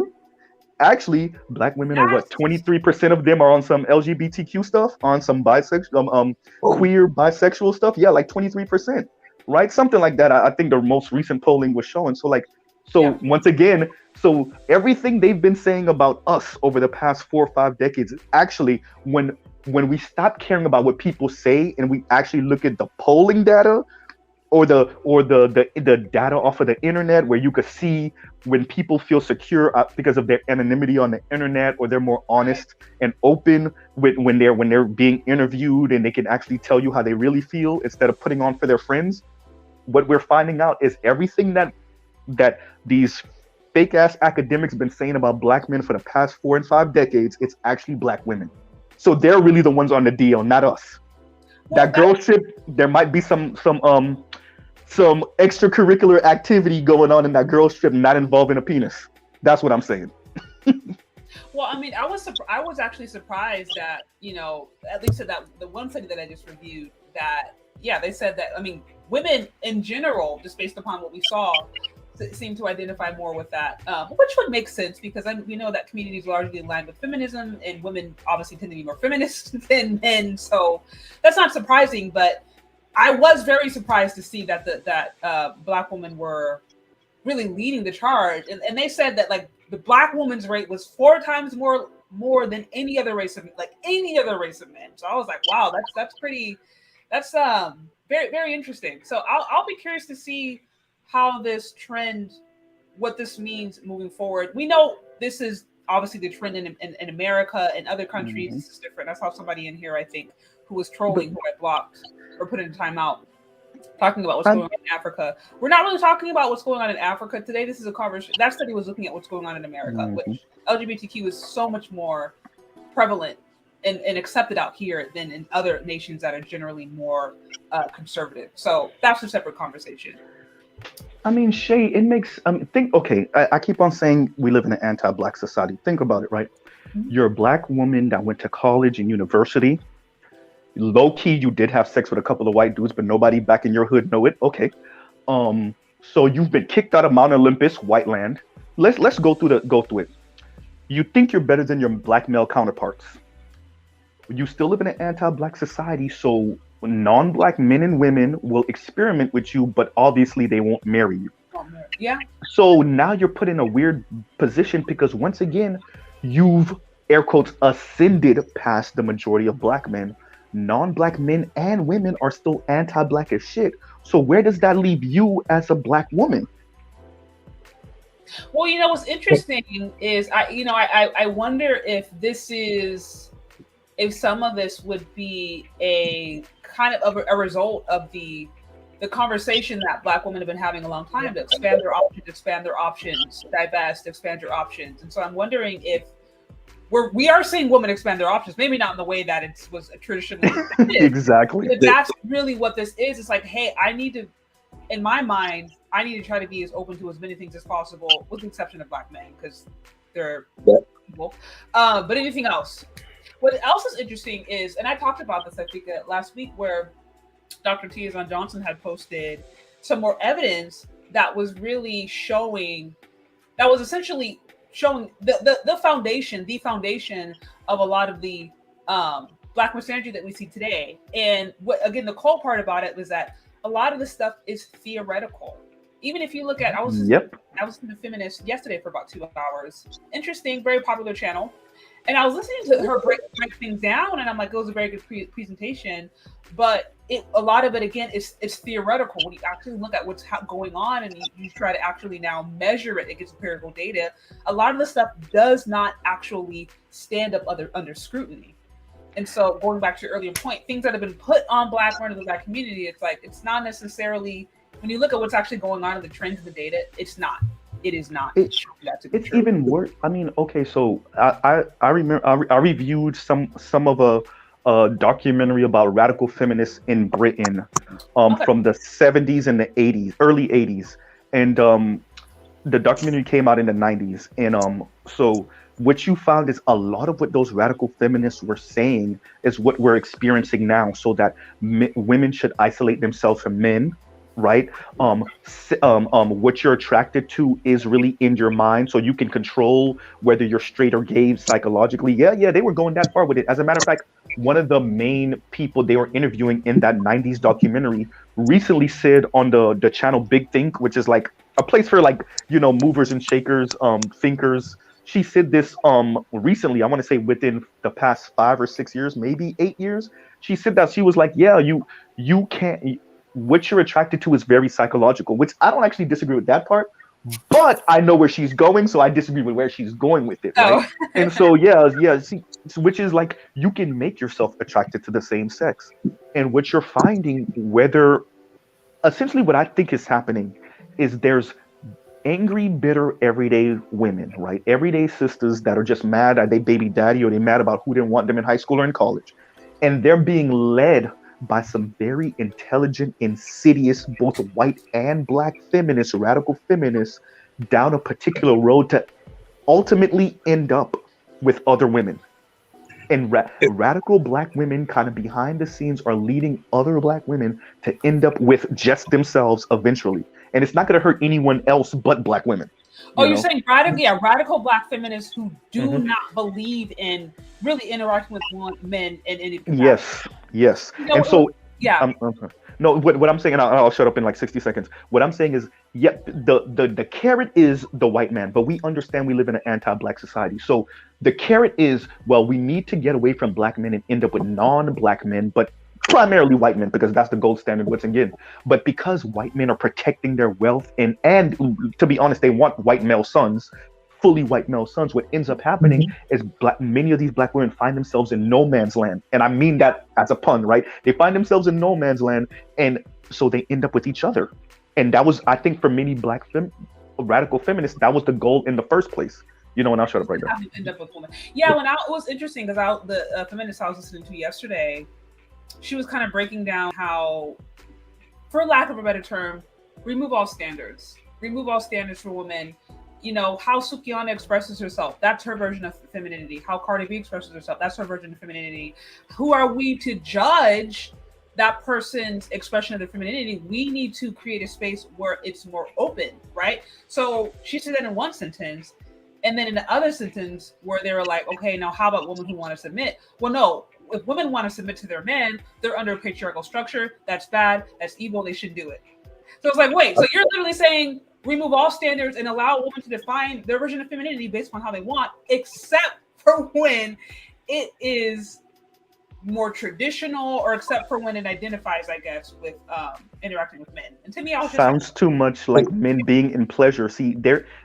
actually, black women are what, 23% of them are on some LGBTQ stuff, on some bisexual, queer bisexual stuff. Yeah, like 23%, right? Something like that. I think the most recent polling was showing. Once again, so everything they've been saying about us over the past 4 or 5 decades, actually, when we stop caring about what people say and we actually look at the polling data or the data off of the internet, where you could see when people feel secure because of their anonymity on the internet, or they're more honest and open when they're being interviewed, and they can actually tell you how they really feel instead of putting on for their friends. What we're finding out is everything that these fake ass academics been saying about black men for the past 4 and 5 decades, it's actually black women. So they're really the ones on the deal, not us. Well, that girl ship, there might be some extracurricular activity going on in that girl trip, not involving a penis. That's what I'm saying.
Well, I mean, I was actually surprised that, at least at the one study that I just reviewed, that they said that, I mean, women in general, just based upon what we saw, seem to identify more with that, which would make sense, because we know that community is largely aligned with feminism, and women obviously tend to be more feminist than men, so that's not surprising. But I was very surprised to see that black women were really leading the charge, and they said that like the black woman's rate was 4 times more than any other race of men. So I was like, wow, that's very, very interesting. So I'll be curious to see how this trend, what this means moving forward. We know this is obviously the trend in America and other countries. This is different. I saw somebody in here, I think, who was trolling, who I blocked or put in timeout, talking about what's going on in Africa. We're not really talking about what's going on in Africa today. This is a conversation. That study was looking at what's going on in America, which LGBTQ is so much more prevalent and accepted out here than in other nations that are generally more conservative. So that's a separate conversation.
I mean, Shay, it makes I keep on saying we live in an anti-black society. Think about it, right? You're a black woman that went to college and university. Low key, you did have sex with a couple of white dudes, but nobody back in your hood know it. Okay. So you've been kicked out of Mount Olympus, white land. Let's go through it. You think you're better than your black male counterparts. You still live in an anti-black society, so non-black men and women will experiment with you, but obviously they won't marry you.
Yeah.
So now you're put in a weird position, because once again, you've, air quotes, ascended past the majority of black men. Non-black men and women are still anti-black as shit. So where does that leave you as a black woman?
Well, what's interesting is I wonder if some of this would be a kind of a result of the conversation that black women have been having a long time, to expand their options, divest, expand your options. And so I'm wondering if we are seeing women expand their options, maybe not in the way that it was traditionally
exactly.
But that's really what this is. It's like, hey, in my mind, I need to try to be as open to as many things as possible, with the exception of black men, because they're people. But anything else. What else is interesting is, and I talked about this, I think, last week, where Dr. Tiazon Johnson had posted some more evidence that was really essentially showing the foundation of a lot of the black misandry that we see today. And what, again, the cool part about it was that a lot of this stuff is theoretical. Even if you look at, I was listening to Feminist yesterday for about 2 hours. Interesting, very popular channel. And I was listening to her break things down, and I'm like, it was a very good presentation. But a lot of it, again, is theoretical. When you actually look at what's going on and you try to actually now measure it against empirical data, a lot of the stuff does not actually stand up under scrutiny. And so going back to your earlier point, things that have been put on Black women in the Black community, it's like, it's not necessarily, when you look at what's actually going on in the trends of the data, it's not. It is not.
It's even worse. I mean, okay, so I remember I reviewed some of a documentary about radical feminists in Britain from the 70s and the 80s, early 80s. And the documentary came out in the 90s. And so what you found is a lot of what those radical feminists were saying is what we're experiencing now, so that women should isolate themselves from men. Right? What you're attracted to is really in your mind, so you can control whether you're straight or gay psychologically. Yeah, they were going that far with it. As a matter of fact, one of the main people they were interviewing in that 90s documentary recently said on the channel Big Think, which is like a place for like, you know, movers and shakers, thinkers. She said this recently, I want to say within the past 5 or 6 years, maybe 8 years. She said that she was like, yeah, you can't, what you're attracted to is very psychological, which I don't actually disagree with that part, but I know where she's going, so I disagree with where she's going with it, right? Oh. And so, see, which is like, you can make yourself attracted to the same sex. And what you're finding, essentially what I think is happening is there's angry, bitter, everyday women, right? Everyday sisters that are just mad at their baby daddy, or they're mad about who didn't want them in high school or in college. And they're being led by some very intelligent, insidious, both white and Black feminists, radical feminists, down a particular road to ultimately end up with other women. And radical Black women kind of behind the scenes are leading other Black women to end up with just themselves eventually. And it's not going to hurt anyone else but Black women.
You're saying radical Black feminists who do not believe in really interacting with men in any capacity. Yes. You know,
and so, no, what I'm saying, and I'll shut up in like 60 seconds. What I'm saying is, the carrot is the white man, but we understand we live in an anti-Black society. So the carrot is, well, we need to get away from Black men and end up with non-Black men, but primarily white men, because that's the gold standard once again. But because white men are protecting their wealth, and to be honest, they want white male sons, fully white male sons, what ends up happening is many of these Black women find themselves in no man's land. And I mean that as a pun, right? They find themselves in no man's land, and so they end up with each other. And that was, I think, for many Black radical feminists, that was the goal in the first place. You know, and I'll shut up right now.
End up with women. Yeah, it was interesting because the feminist I was listening to yesterday, she was kind of breaking down how, for lack of a better term, remove all standards for women. You know, how Sukiana expresses herself, that's her version of femininity. How Cardi B expresses herself, that's her version of femininity. Who are we to judge that person's expression of their femininity? We need to create a space where it's more open, right? So she said that in one sentence, and then in the other sentence where they were like, okay, now how about women who want to submit? Well, no, if women want to submit to their men, they're under a patriarchal structure. That's bad. That's evil. They shouldn't do it. So it's like, wait, so you're literally saying remove all standards and allow a woman to define their version of femininity based on how they want, except for when it is more traditional, or except for when it identifies, I guess, with interacting with men. And to me, I was just
sounds too much like men being in pleasure. See,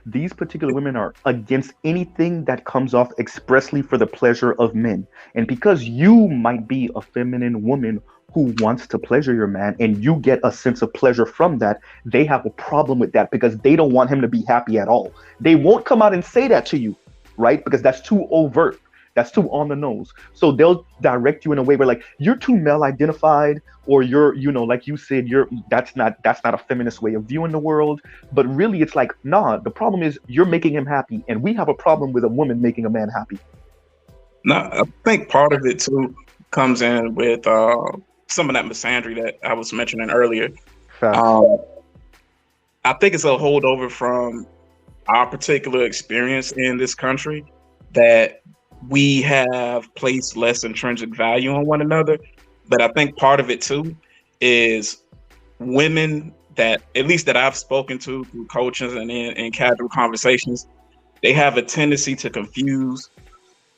these particular women are against anything that comes off expressly for the pleasure of men. And because you might be a feminine woman who wants to pleasure your man, and you get a sense of pleasure from that, they have a problem with that because they don't want him to be happy at all. They won't come out and say that to you, right? Because that's too overt. That's too on the nose. So they'll direct you in a way where, like, you're too male identified, or you're, you know, like you said, that's not a feminist way of viewing the world. But really it's like, nah, the problem is you're making him happy, and we have a problem with a woman making a man happy.
No, I think part of it too comes in with some of that misandry that I was mentioning earlier. I think it's a holdover from our particular experience in this country, that we have placed less intrinsic value on one another. But I think part of it too is women that, at least that I've spoken to through coaches and in casual conversations, they have a tendency to confuse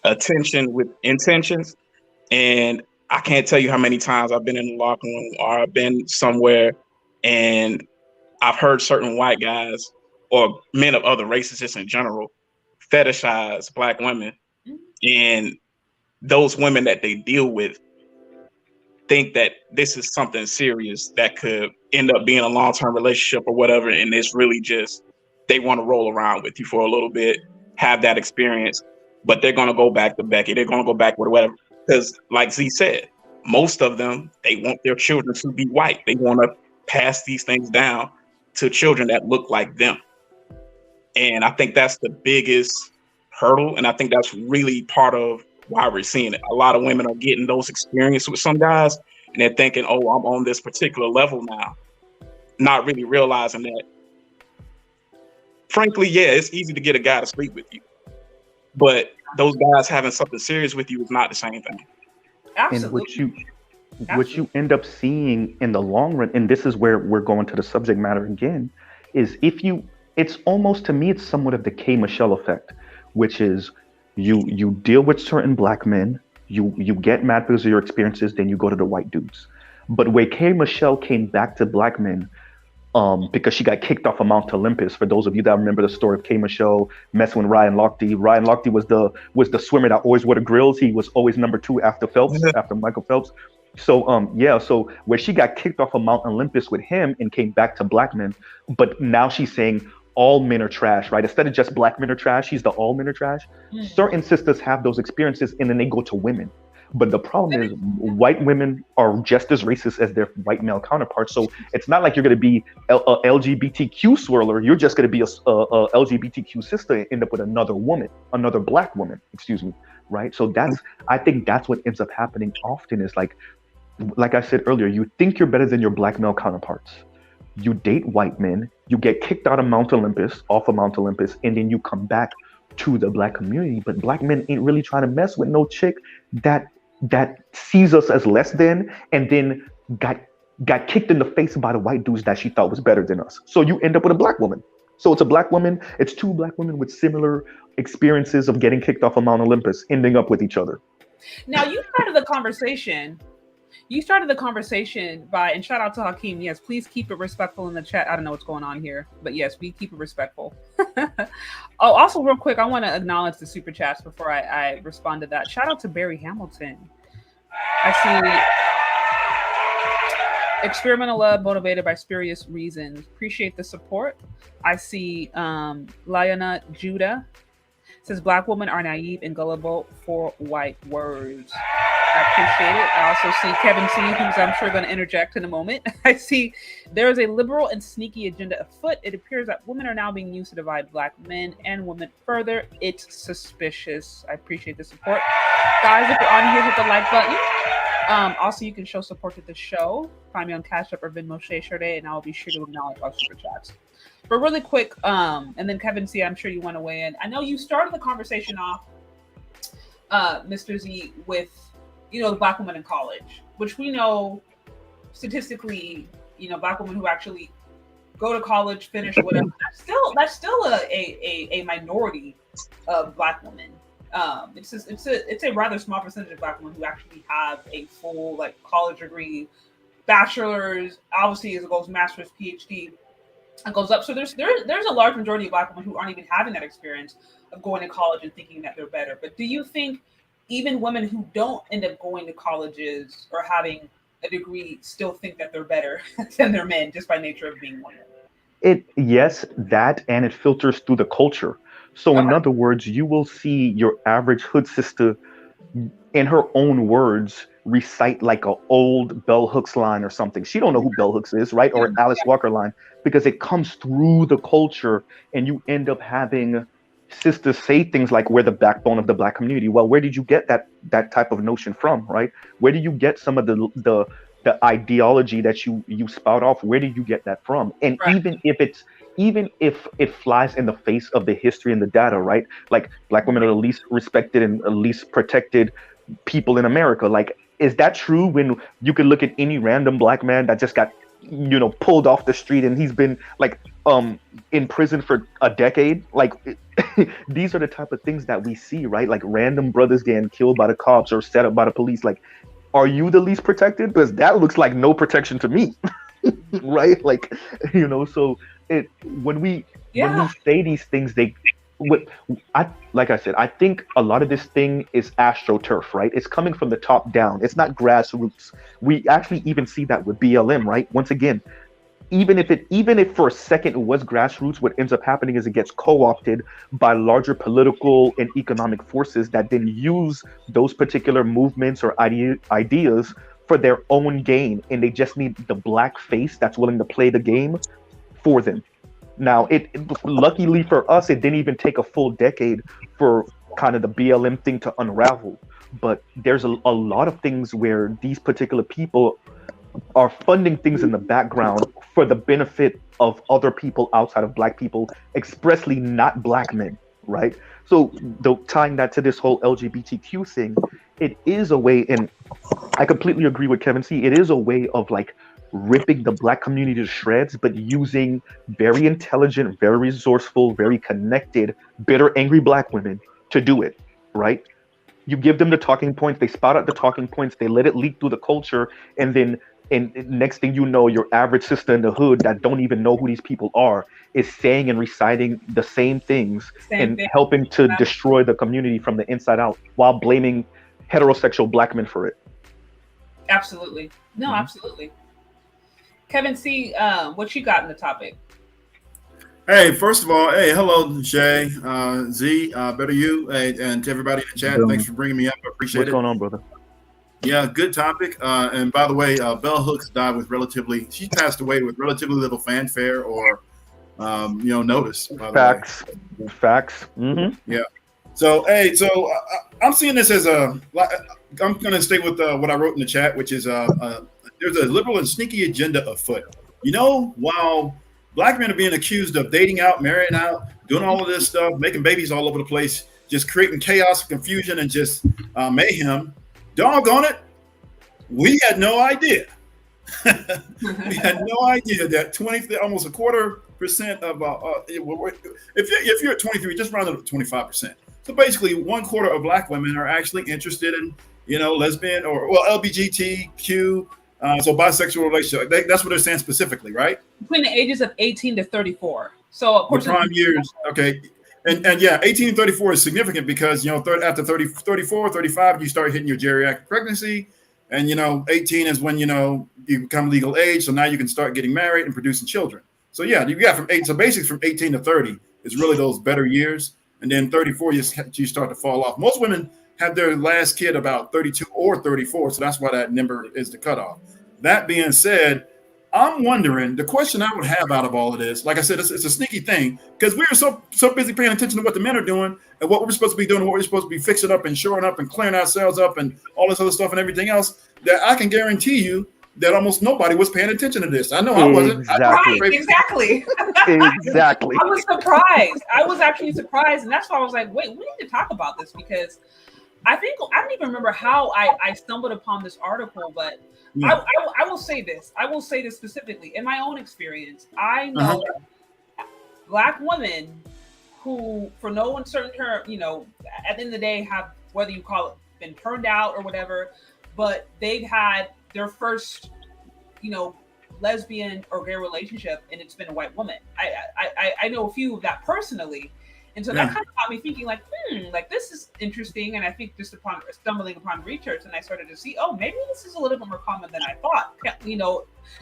attention with intentions. And I can't tell you how many times I've been in the locker room or I've been somewhere and I've heard certain white guys or men of other races just in general fetishize Black women. And those women that they deal with think that this is something serious that could end up being a long-term relationship or whatever. And it's really just, they want to roll around with you for a little bit, have that experience, but they're going to go back to Becky. They're going to go back with whatever. Because like Z said, most of them, they want their children to be white. They want to pass these things down to children that look like them. And I think that's the biggest hurdle. And I think that's really part of why we're seeing it. A lot of women are getting those experiences with some guys and they're thinking, oh, I'm on this particular level now. Not really realizing that, frankly, yeah, it's easy to get a guy to sleep with you. But those guys having something serious with you is not the same thing.
Absolutely.
And what you end up seeing in the long run, and this is where we're going to the subject matter again, is it's almost, to me, it's somewhat of the K. Michelle effect, which is you deal with certain Black men, you get mad because of your experiences, then you go to the white dudes. But where K. Michelle came back to Black men, because she got kicked off of Mount Olympus. For those of you that remember the story of K. Michelle messing with Ryan Lochte. Ryan Lochte was the swimmer that always wore the grills. He was always number 2 after Phelps, after Michael Phelps. So so where she got kicked off of Mount Olympus with him and came back to Black men, but now she's saying all men are trash, right? Instead of just Black men are trash, she's the all men are trash. Certain sisters have those experiences and then they go to women. But the problem is white women are just as racist as their white male counterparts. So it's not like you're going to be a LGBTQ swirler. You're just going to be a LGBTQ sister and end up with another Black woman, excuse me, right? So I think that's what ends up happening often is like I said earlier, you think you're better than your Black male counterparts. You date white men, you get kicked out of Mount Olympus, and then you come back to the Black community. But Black men ain't really trying to mess with no chick that sees us as less than, and then got kicked in the face by the white dudes that she thought was better than us. So you end up with a Black woman. So it's a Black woman, it's 2 Black women with similar experiences of getting kicked off of Mount Olympus, ending up with each other.
Now you started the conversation by, and shout out to Hakeem. Yes, please keep it respectful in the chat. I don't know what's going on here, but yes, we keep it respectful. Oh, also real quick, I want to acknowledge the super chats before I respond to that. Shout out to Barry Hamilton. I see experimental love motivated by spurious reasons. Appreciate the support. I see Liana Judah says Black women are naive and gullible for white words. I appreciate it. I also see Kevin C, who's I'm sure going to interject in a moment. I see there is a liberal and sneaky agenda afoot. It appears that women are now being used to divide Black men and women further. It's suspicious. I appreciate the support. Guys, if you're on here, hit the like button. Also, you can show support to the show. Find me on Cash App or Venmo Shay Sade, and I'll be sure to acknowledge our super chats. But really quick, and then Kevin C, I'm sure you want to weigh in. I know you started the conversation off, Mr. Z, with the Black woman in college, which we know statistically, Black women who actually go to college, finish whatever, that's still a minority of Black women. It's a rather small percentage of Black women who actually have a full college degree, bachelor's, obviously as it goes, master's, PhD, it goes up. So there's a large majority of Black women who aren't even having that experience of going to college and thinking that they're better. But do you think even women who don't end up going to colleges or having a degree still think that they're better than their men just by nature of being women?
Yes, that, and it filters through the culture. So in other words, you will see your average hood sister, in her own words, recite like an old Bell Hooks line or something. She don't know who Bell Hooks is, right? Or an Alice Walker line, because it comes through the culture, and you end up having sisters say things like, we're the backbone of the Black community. Well, where did you get that type of notion from, right? Where do you get some of the ideology that you spout off? Where did you get that from? And right. even if it flies in the face of the history and the data, right? Like Black women are the least respected and least protected people in America. Like, is that true when you could look at any random Black man that just got pulled off the street and he's been like in prison for a decade. Like these are the type of things that we see, right? Like random brothers getting killed by the cops or set up by the police. Like, are you the least protected? Because that looks like no protection to me. Right? Like, so when we say these things, like I said, I think a lot of this thing is astroturf, right? It's coming from the top down. It's not grassroots. We actually even see that with BLM, right? Once again, even if for a second it was grassroots, what ends up happening is it gets co-opted by larger political and economic forces that then use those particular movements or ideas for their own gain, and they just need the black face that's willing to play the game for them. Now, luckily for us, it didn't even take a full decade for kind of the BLM thing to unravel. But there's a lot of things where these particular people are funding things in the background for the benefit of other people outside of black people, expressly not black men, right? So tying that to this whole LGBTQ thing, it is a way, and I completely agree with Kevin C, it is a way of like ripping the black community to shreds, but using very intelligent, very resourceful, very connected, bitter, angry black women to do it, right? You give them the talking points, they spout out the talking points, they let it leak through the culture, and then next thing you know, your average sister in the hood that don't even know who these people are is saying and reciting the same things helping to destroy the community from the inside out while blaming heterosexual black men for it.
Absolutely. No, absolutely. Kevin C, what you got in the topic?
Hey, first of all, hello, Shay, Z, better you, and to everybody in the chat. Thanks for bringing me up. I appreciate it.
What's going on, brother?
Yeah, good topic. And by the way, Bell Hooks died she passed away with relatively little fanfare or, notice. By the way.
Facts. Mm-hmm.
Yeah. So, I'm seeing this as I'm going to stay with what I wrote in the chat, which is there's a liberal and sneaky agenda afoot. While black men are being accused of dating out, marrying out, doing all of this stuff, making babies all over the place, just creating chaos, confusion, and just mayhem. Doggone it, we had no idea. We had no idea that almost 25% of if you're at 23, just round it up to 25%. So basically, 1/4 of black women are actually interested in lesbian or LGBTQ. So bisexual relationship. That's what they're saying specifically, right?
Between the ages of 18 to 34. So of course,
the prime years. Okay. And yeah, 18 and 34 is significant because, after 34, 35, you start hitting your geriatric pregnancy. And, 18 is when, you become legal age. So now you can start getting married and producing children. So yeah, you got so basically from 18 to 30 is really those better years. And then 34, you start to fall off. Most women have their last kid about 32 or 34. So that's why that number is the cutoff. That being said, I'm wondering, the question I would have out of all of this, like I said, it's a sneaky thing because we are so busy paying attention to what the men are doing and what we're supposed to be doing, and what we're supposed to be fixing up and shoring up and clearing ourselves up and all this other stuff and everything else, that I can guarantee you that almost nobody was paying attention to this. I know I wasn't.
Exactly.
Exactly.
I was surprised. I was actually surprised. And that's why I was like, wait, we need to talk about this because I don't even remember how I stumbled upon this article, but yeah. I will say this. I will say this specifically. In my own experience, I know black women who, for no uncertain term, at the end of the day, have, whether you call it been turned out or whatever, but they've had their first, lesbian or gay relationship, and it's been a white woman. I know a few of that personally. And so that kind of got me thinking like this is interesting. And I think just upon stumbling upon research, and I started to see, maybe this is a little bit more common than I thought.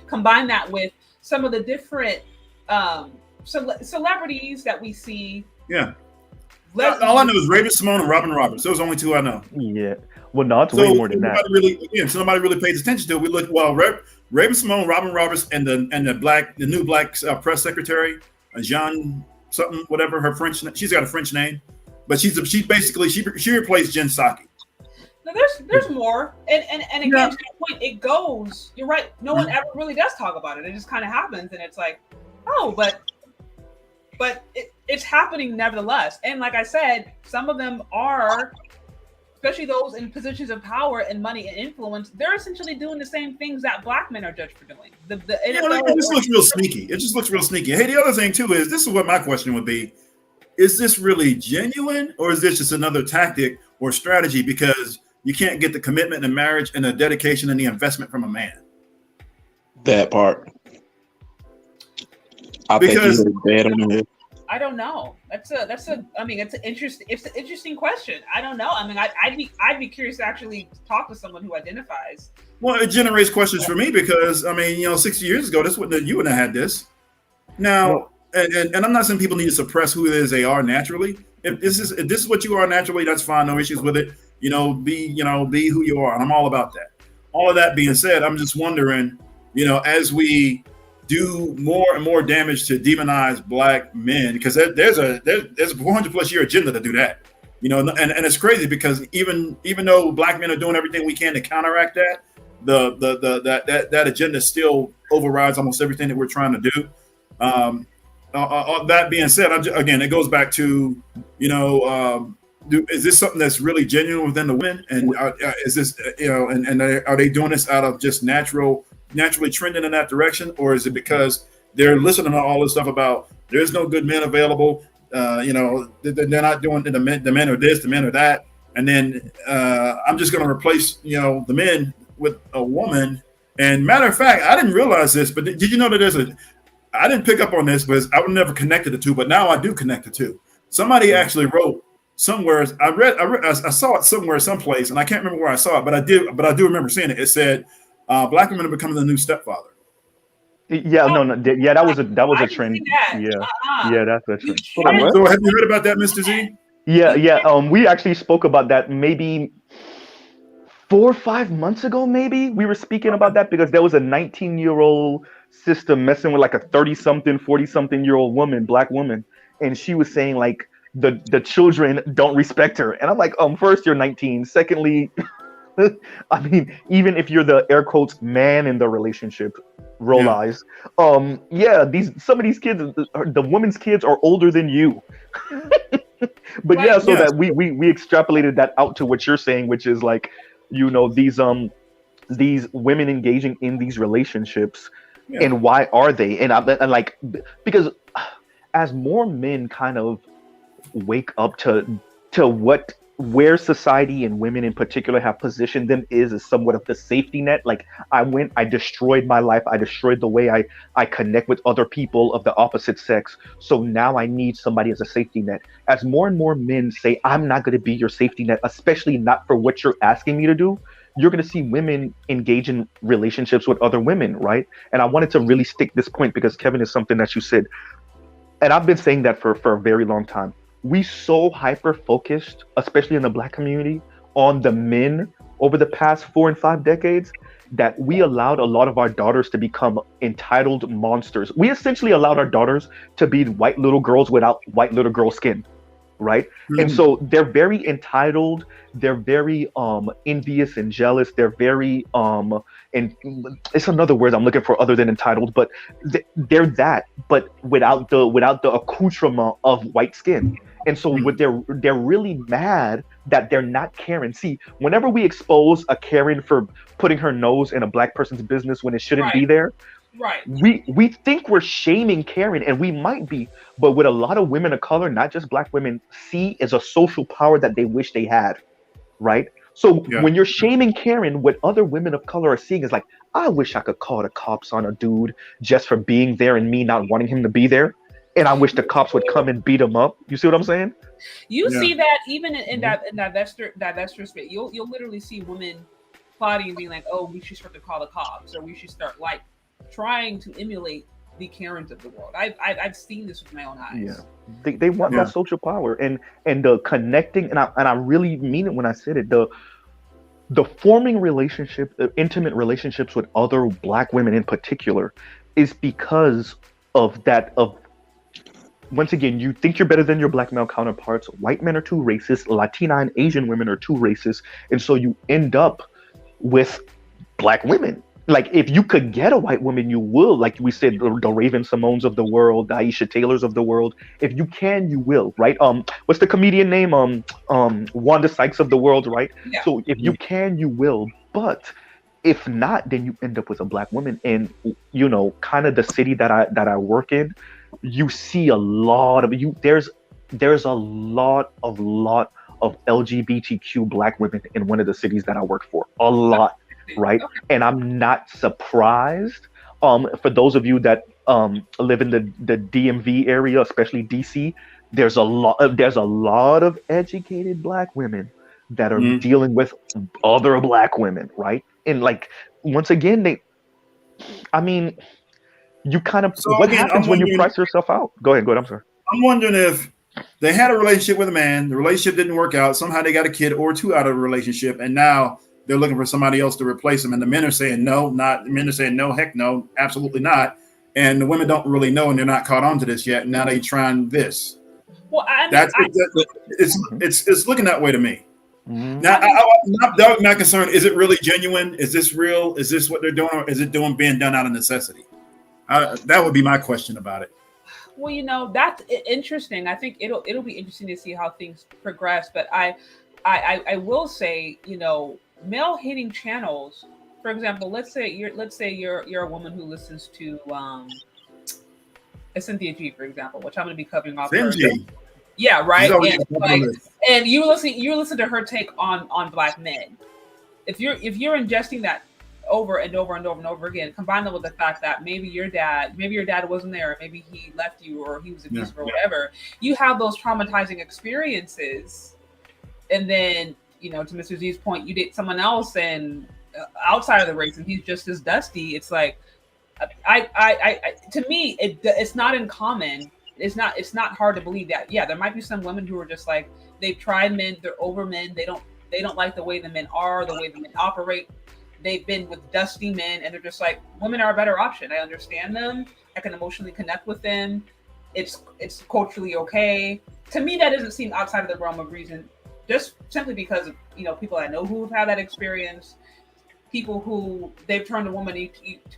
Combine that with some of the different celebrities that we see.
Yeah. All I know is Raven-Symoné and Robin Roberts. Those are only two I know.
Yeah. Well, no, it's way more than that.
Somebody really pays attention to it. We look, Raven-Symoné, Robin Roberts, and the new black press secretary, Jean something, whatever her French. She's got a French name, but she replaced Jen Psaki.
Now there's more, and again to your point, it goes. You're right. No one ever really does talk about it. It just kind of happens, and it's like, but it's happening nevertheless. And like I said, some of them are especially those in positions of power and money and influence, they're essentially doing the same things that Black men are judged for doing. The NFL,
it just looks real sneaky. It just looks real sneaky. Hey, the other thing too is, this is what my question would be: is this really genuine, or is this just another tactic or strategy because you can't get the commitment in marriage and the dedication and the investment from a man?
That part. I
Because
think you're dead on it.
I don't know. It's an interesting question. I don't know. I mean, I'd be curious to actually talk to someone who identifies.
Well, it generates questions for me because, I mean, 60 years ago, you wouldn't have had this. Now, and I'm not saying people need to suppress who it is they are naturally. If this is what you are naturally, that's fine. No issues with it. Be who you are. And I'm all about that. All of that being said, I'm just wondering, as we do more and more damage to demonize Black men, because there's a 400 plus year agenda to do that, and it's crazy because even though Black men are doing everything we can to counteract that, that agenda still overrides almost everything that we're trying to do. That being said, again, it goes back to, is this something that's really genuine within the women, and is this, and are they doing this out of just naturally trending in that direction, or is it because they're listening to all this stuff about there's no good men available? They're not doing the men are this, the men are that, and then I'm just going to replace the men with a woman. And matter of fact, I didn't realize this, but did you know that I didn't pick up on this, but I would never connect the two, but now I do connect the two. Somebody actually wrote somewhere. I saw it somewhere, someplace, and I can't remember where I saw it, but I do remember seeing it. It said, Black women are becoming the new stepfather.
Yeah, yeah, that was a trend. Yeah, that's a trend.
So have you heard about that, Mr. Z?
Yeah. We actually spoke about that maybe 4 or 5 months ago. Maybe we were speaking about that because there was a 19-year-old sister messing with like a 30-something, 40-something-year-old woman, Black woman, and she was saying like the children don't respect her. And I'm like, first, you're 19. Secondly, I mean, even if you're the air quotes man in the relationship, roll eyes. Some of these kids, the women's kids are older than you. But that we extrapolated that out to what you're saying, which is like, these women engaging in these relationships, and why are they? And like, because as more men kind of wake up to where society and women in particular have positioned them is somewhat of the safety net. Like I destroyed my life. I destroyed the way I connect with other people of the opposite sex. So now I need somebody as a safety net. As more and more men say, I'm not going to be your safety net, especially not for what you're asking me to do, you're going to see women engage in relationships with other women, right? And I wanted to really stick this point because, Kevin, is something that you said. And I've been saying that for a very long time. We so hyper-focused, especially in the Black community, on the men over the past 4 and 5 decades that we allowed a lot of our daughters to become entitled monsters. We essentially allowed our daughters to be white little girls without white little girl skin, right? Mm-hmm. And so they're very entitled, they're very envious and jealous, they're very and it's another word I'm looking for other than entitled, but they're that, but without the accoutrement of white skin. And so they're really mad that they're not Karen. See, whenever we expose a Karen for putting her nose in a Black person's business when it shouldn't be there, we think we're shaming Karen, and we might be, but with a lot of women of color, not just Black women, see as a social power that they wish they had, right? So when you're shaming Karen, what other women of color are seeing is like, I wish I could call the cops on a dude just for being there and me not wanting him to be there. And I wish the cops would come and beat him up. You see what I'm saying?
You see that even in that divestiture space, you'll literally see women plotting and being like, "Oh, we should start to call the cops, or we should start like trying to emulate the Karens of the world." I've seen this with my own eyes.
Yeah, they want that social power and the connecting, and I really mean it when I said it. The forming intimate relationships with other Black women in particular, is because of that. Once again, you think you're better than your Black male counterparts. White men are too racist. Latina and Asian women are too racist. And so you end up with Black women. like if you could get a white woman, you will. Like we said, the Raven Simones of the world, the Aisha Taylors of the world. If you can, you will, right? What's the comedian name? Wanda Sykes of the world, right?
Yeah.
So if you can, you will. But if not, then you end up with a black woman. And you know, kind of the city that I work in, you see a lot of you. There's a lot of LGBTQ black women in one of the cities that I work for. A lot. Right, and I'm not surprised. For those of you that live in the DMV area, especially DC, there's a lot of educated black women that are dealing with other black women, right? And like once again, I mean, you kind of
So,
what
again,
happens when you price yourself out? Go ahead. I'm sorry.
I'm wondering if they had a relationship with a man, the relationship didn't work out. Somehow they got a kid or two out of the relationship, and now they're looking for somebody else to replace them. And the men are saying no, heck no, absolutely not. And the women don't really know, and they're not caught on to this yet. And now they're trying this.
Well, I mean,
it's looking that way to me.
Mm-hmm.
Now, my concern, is it really genuine? Is this real? Is this what they're doing? Or is it being done out of necessity? That would be my question about it.
Well, you know, that's interesting. I think it'll be interesting to see how things progress. But I will say, you know, male hating channels, for example, let's say you're a woman who listens to Cynthia G, for example, which I'm going to be covering off. Yeah, right. And you listen to her take on black men. If you're ingesting that over and over and over and over again, combine that with the fact that maybe your dad wasn't there, or maybe he left you, or he was abusive or whatever, you have those traumatizing experiences, and then, you know, to Mr. Z's point, you date someone else and outside of the race, and he's just as dusty. It's like, I to me, it's not uncommon. It's not hard to believe that. Yeah, there might be some women who are just like, they've tried men, they're over men, they don't like the way the men are, the way the men operate. They've been with dusty men, and they're just like, women are a better option. I understand them. I can emotionally connect with them. It's culturally okay. To me, that doesn't seem outside of the realm of reason, just simply because of, you know, people I know who've had that experience, people who they've turned a woman, you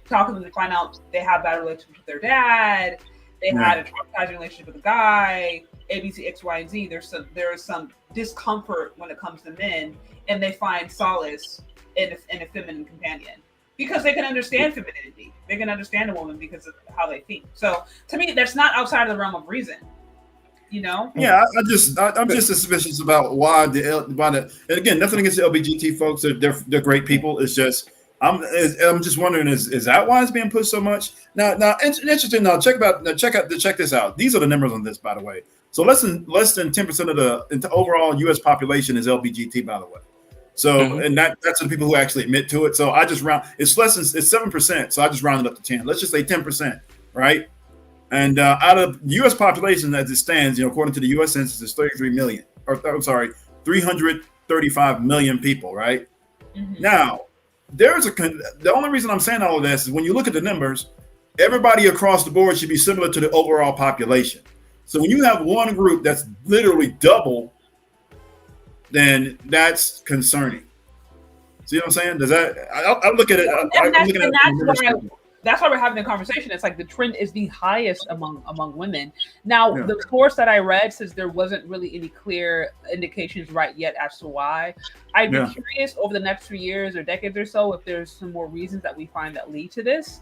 talk to them to find out they have bad relationship with their dad, they had a traumatizing relationship with a guy, ABC, X, Y, and Z. There is some discomfort when it comes to men, and they find solace in a feminine companion because they can understand femininity. They can understand a woman because of how they think. So to me, that's not outside of the realm of reason. You know? Yeah,
I'm just suspicious about why and again, nothing against the LGBT folks. They're great people. It's just I'm just wondering, is that why it's being pushed so much? Now interesting. Now check this out. These are the numbers on this, by the way. So less than 10% of the overall U.S. population is LGBT, by the way. So and that's the people who actually admit to it. So I just it's 7%. So I just rounded up to 10. Let's just say 10%, right? And out of the U.S. population as it stands, you know, according to the U.S. Census, is 335 million people, right? Mm-hmm. Now, the only reason I'm saying all of this is when you look at the numbers, everybody across the board should be similar to the overall population. So when you have one group that's literally double, then that's concerning. See what I'm saying? Does that? I look at it.
That's why we're having the conversation. It's like the trend is the highest among women. Now, the source that I read says there wasn't really any clear indications right yet as to why. I'd be curious over the next few years or decades or so if there's some more reasons that we find that lead to this.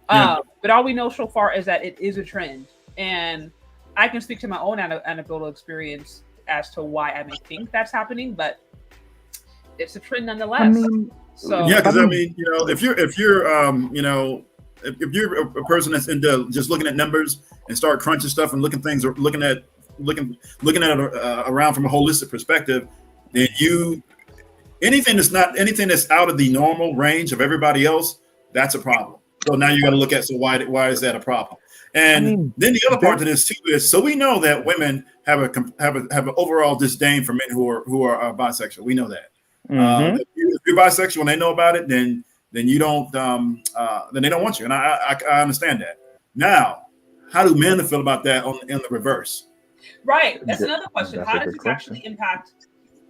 But all we know so far is that it is a trend. And I can speak to my own anecdotal experience as to why I may think that's happening, but it's a trend nonetheless.
I mean,
because I mean, you know, if you're you know, if you're a person that's into just looking at numbers and start crunching stuff and looking at it around from a holistic perspective, then anything that's out of the normal range of everybody else, that's a problem. So now you got to look at, so why is that a problem? And then the other part to this too is, so we know that women have an overall disdain for men who are bisexual. We know that. If you're bisexual and they know about it, then you don't then they don't want you, and I understand that. Now, how do men feel about that in the reverse?
Right, that's another question. How does this actually impact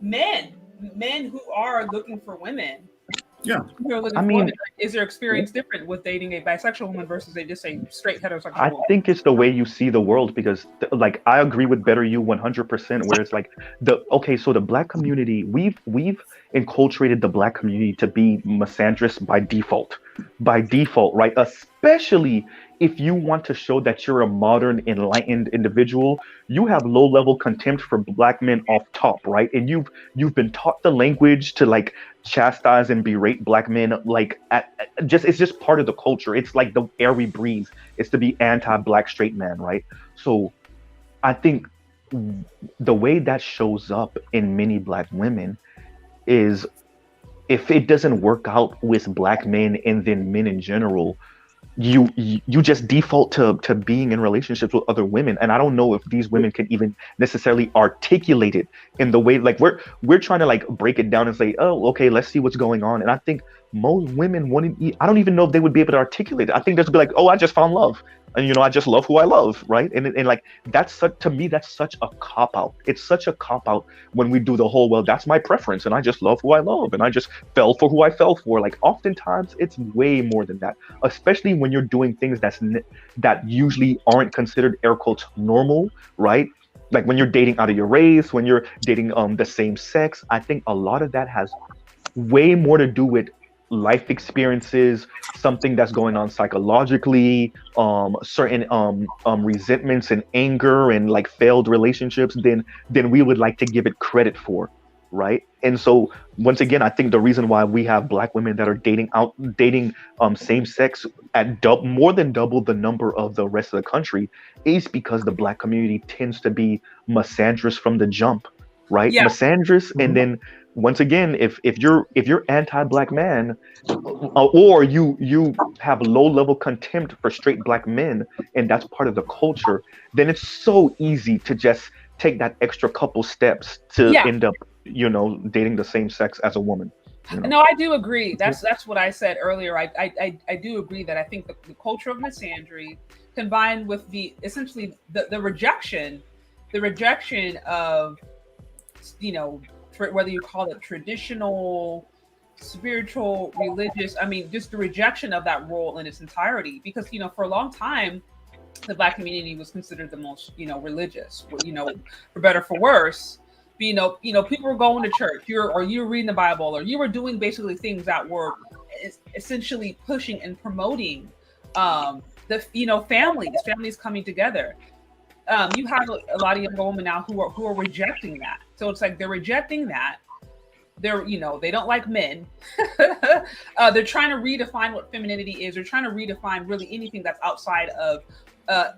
men who are looking for women?
Yeah.
I mean,
is your experience different with dating a bisexual woman versus just a straight heterosexual
I
woman?
think it's the way you see the world because, like, I agree with Better You 100%. Where it's like so the black community, we've enculturated the black community to be misandrous by default, right? Especially if you want to show that you're a modern, enlightened individual, you have low-level contempt for black men off top, right? And you've been taught the language to like chastise and berate black men, like it's just part of the culture. It's like the air we breathe is to be anti-black straight man, right? So I think the way that shows up in many black women is if it doesn't work out with black men and then men in general, you just default to being in relationships with other women. And I don't know if these women can even necessarily articulate it in the way, like we're trying to like break it down and say, oh, okay, let's see what's going on. And I think most women wouldn't, I don't even know if they would be able to articulate it. I think they'd be like, oh, I just found love. And I just love who I love, right? And like that's to me, that's such a cop out. It's such a cop out when we do the whole, well, that's my preference, and I just love who I love, and I just fell for who I fell for. Like oftentimes, it's way more than that. Especially when you're doing things that usually aren't considered air quotes normal, right? Like when you're dating out of your race, when you're dating the same sex. I think a lot of that has way more to do with life experiences, something that's going on psychologically, certain resentments and anger and like failed relationships than we would like to give it credit for, right? And so once again, I think the reason why we have black women that are dating same sex at more than double the number of the rest of the country is because the black community tends to be misandrous from the jump, right?
Yeah.
Misandrous, and then once again, if you're anti-black man, or you have low-level contempt for straight black men, and that's part of the culture, then it's so easy to just take that extra couple steps to end up, dating the same sex as a woman.
No, I do agree. That's what I said earlier. I do agree that I think the culture of misandry combined with essentially the rejection of, whether you call it traditional, spiritual, religious, just the rejection of that role in its entirety. Because, for a long time, the black community was considered the most, religious, for better, for worse. But, people were going to church, you were reading the Bible, or you were doing basically things that were essentially pushing and promoting, families coming together. You have a lot of young women now who are rejecting that. So it's like they're rejecting that. They're, they don't like men. They're trying to redefine what femininity is. They're trying to redefine really anything that's outside of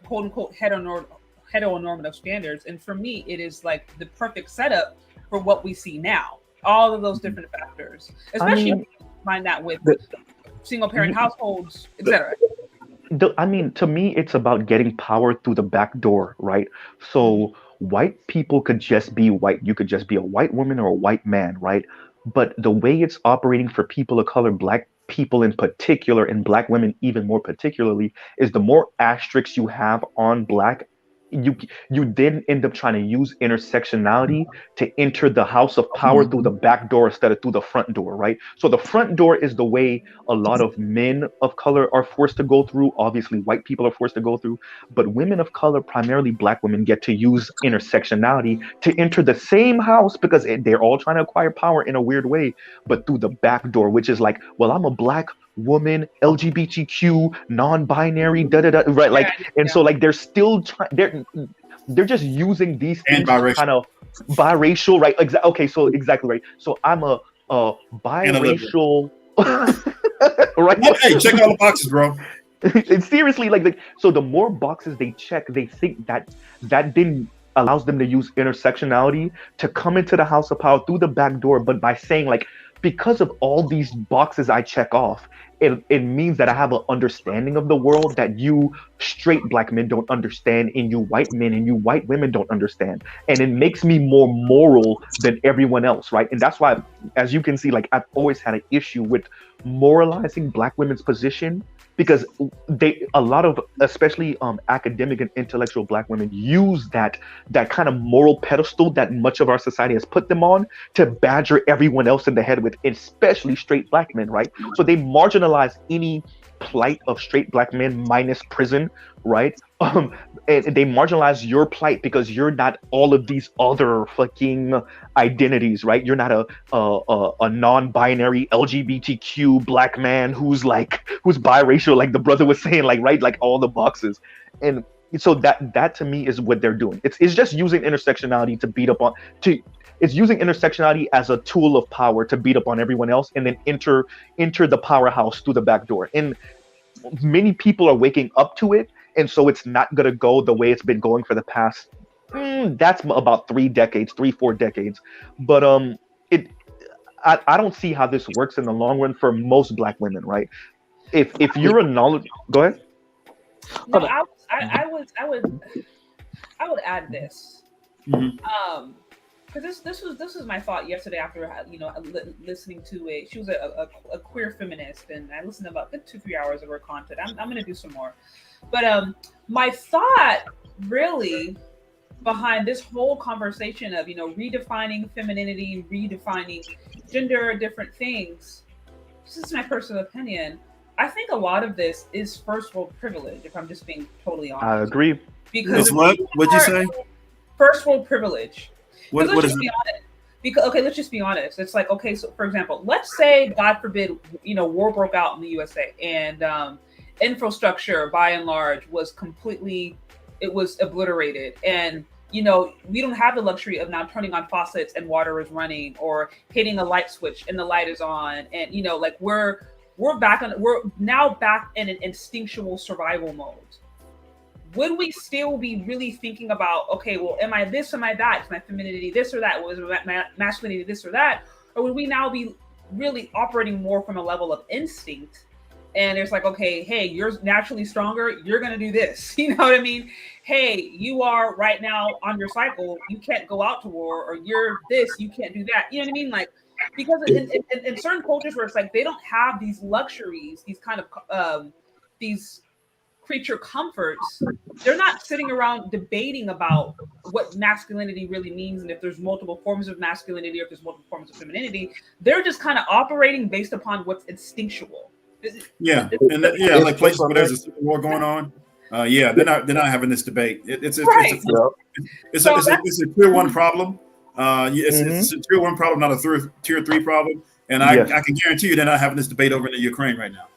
quote unquote heteronormative standards. And for me, it is like the perfect setup for what we see now. All of those different factors, especially if you find that with single parent households, etc.
To me, it's about getting power through the back door, right? So white people could just be white. You could just be a white woman or a white man, right? But the way it's operating for people of color, black people in particular, and black women even more particularly, is the more asterisks you have on black, you then end up trying to use intersectionality to enter the house of power through the back door instead of through the front door, right? So the front door is the way a lot of men of color are forced to go through. Obviously, white people are forced to go through, but women of color, primarily black women, get to use intersectionality to enter the same house because they're all trying to acquire power in a weird way, but through the back door, which is like, well, I'm a black woman, LGBTQ, non-binary, right? Like, so like they're still trying. They're just using these things kind of biracial, right? Okay, so exactly right. So I'm a biracial, right?
Hey, check all the boxes, bro.
It's seriously like so. The more boxes they check, they think that then allows them to use intersectionality to come into the house of power through the back door. But by saying like, because of all these boxes I check off, it means that I have an understanding of the world that you straight black men don't understand, and you white men and you white women don't understand. And it makes me more moral than everyone else, right? And that's why, as you can see, like I've always had an issue with moralizing black women's position, because a lot of, especially academic and intellectual Black women, use that kind of moral pedestal that much of our society has put them on to badger everyone else in the head with, especially straight Black men, right? So they marginalize any plight of straight Black men minus prison, right? And they marginalize your plight because you're not all of these other fucking identities, right? You're not a non-binary LGBTQ Black man who's biracial, like the brother was saying, like, right, like all the boxes. And so that to me is what they're doing. It's just using intersectionality to beat up on it's using intersectionality as a tool of power to beat up on everyone else, and then enter the powerhouse through the back door. And many people are waking up to it, and so it's not going to go the way it's been going for the past that's about 4 decades. But I don't see how this works in the long run for most Black women, right? If you're a knowledge, go ahead.
No, I would add this.
Mm-hmm.
Because this was my thought yesterday after listening to she was a queer feminist, and I listened to about 2-3 hours of her content. I'm gonna do some more, but my thought really behind this whole conversation of redefining femininity, redefining gender, different things. This is my personal opinion. I think a lot of this is first world privilege. If I'm just being totally honest,
I agree.
It's
Because
what'd you say?
First world privilege.
What
let's
is
just
it?
be honest. Because let's just be honest. It's like, okay, so for example, let's say, God forbid, war broke out in the USA, and infrastructure by and large was obliterated, and we don't have the luxury of now turning on faucets and water is running, or hitting a light switch and the light is on, and we're now back in an instinctual survival mode. Would we still be really thinking about, okay, well, am I this, am I that? Is my femininity this or that? Was my masculinity this or that? Or would we now be really operating more from a level of instinct? And it's like, okay, hey, you're naturally stronger. You're going to do this. You know what I mean? Hey, you are right now on your cycle. You can't go out to war, or you're this, you can't do that. You know what I mean? Like, because in certain cultures where it's like, they don't have these luxuries, these kind of, these creature comforts, they're not sitting around debating about what masculinity really means, and if there's multiple forms of masculinity or if there's multiple forms of femininity. They're just kind of operating based upon what's instinctual.
Like places where there's a civil war going on. They're not having this debate. It's a tier one problem. It's a tier one problem, not a tier 3 problem. And I can guarantee you they're not having this debate over in the Ukraine right now.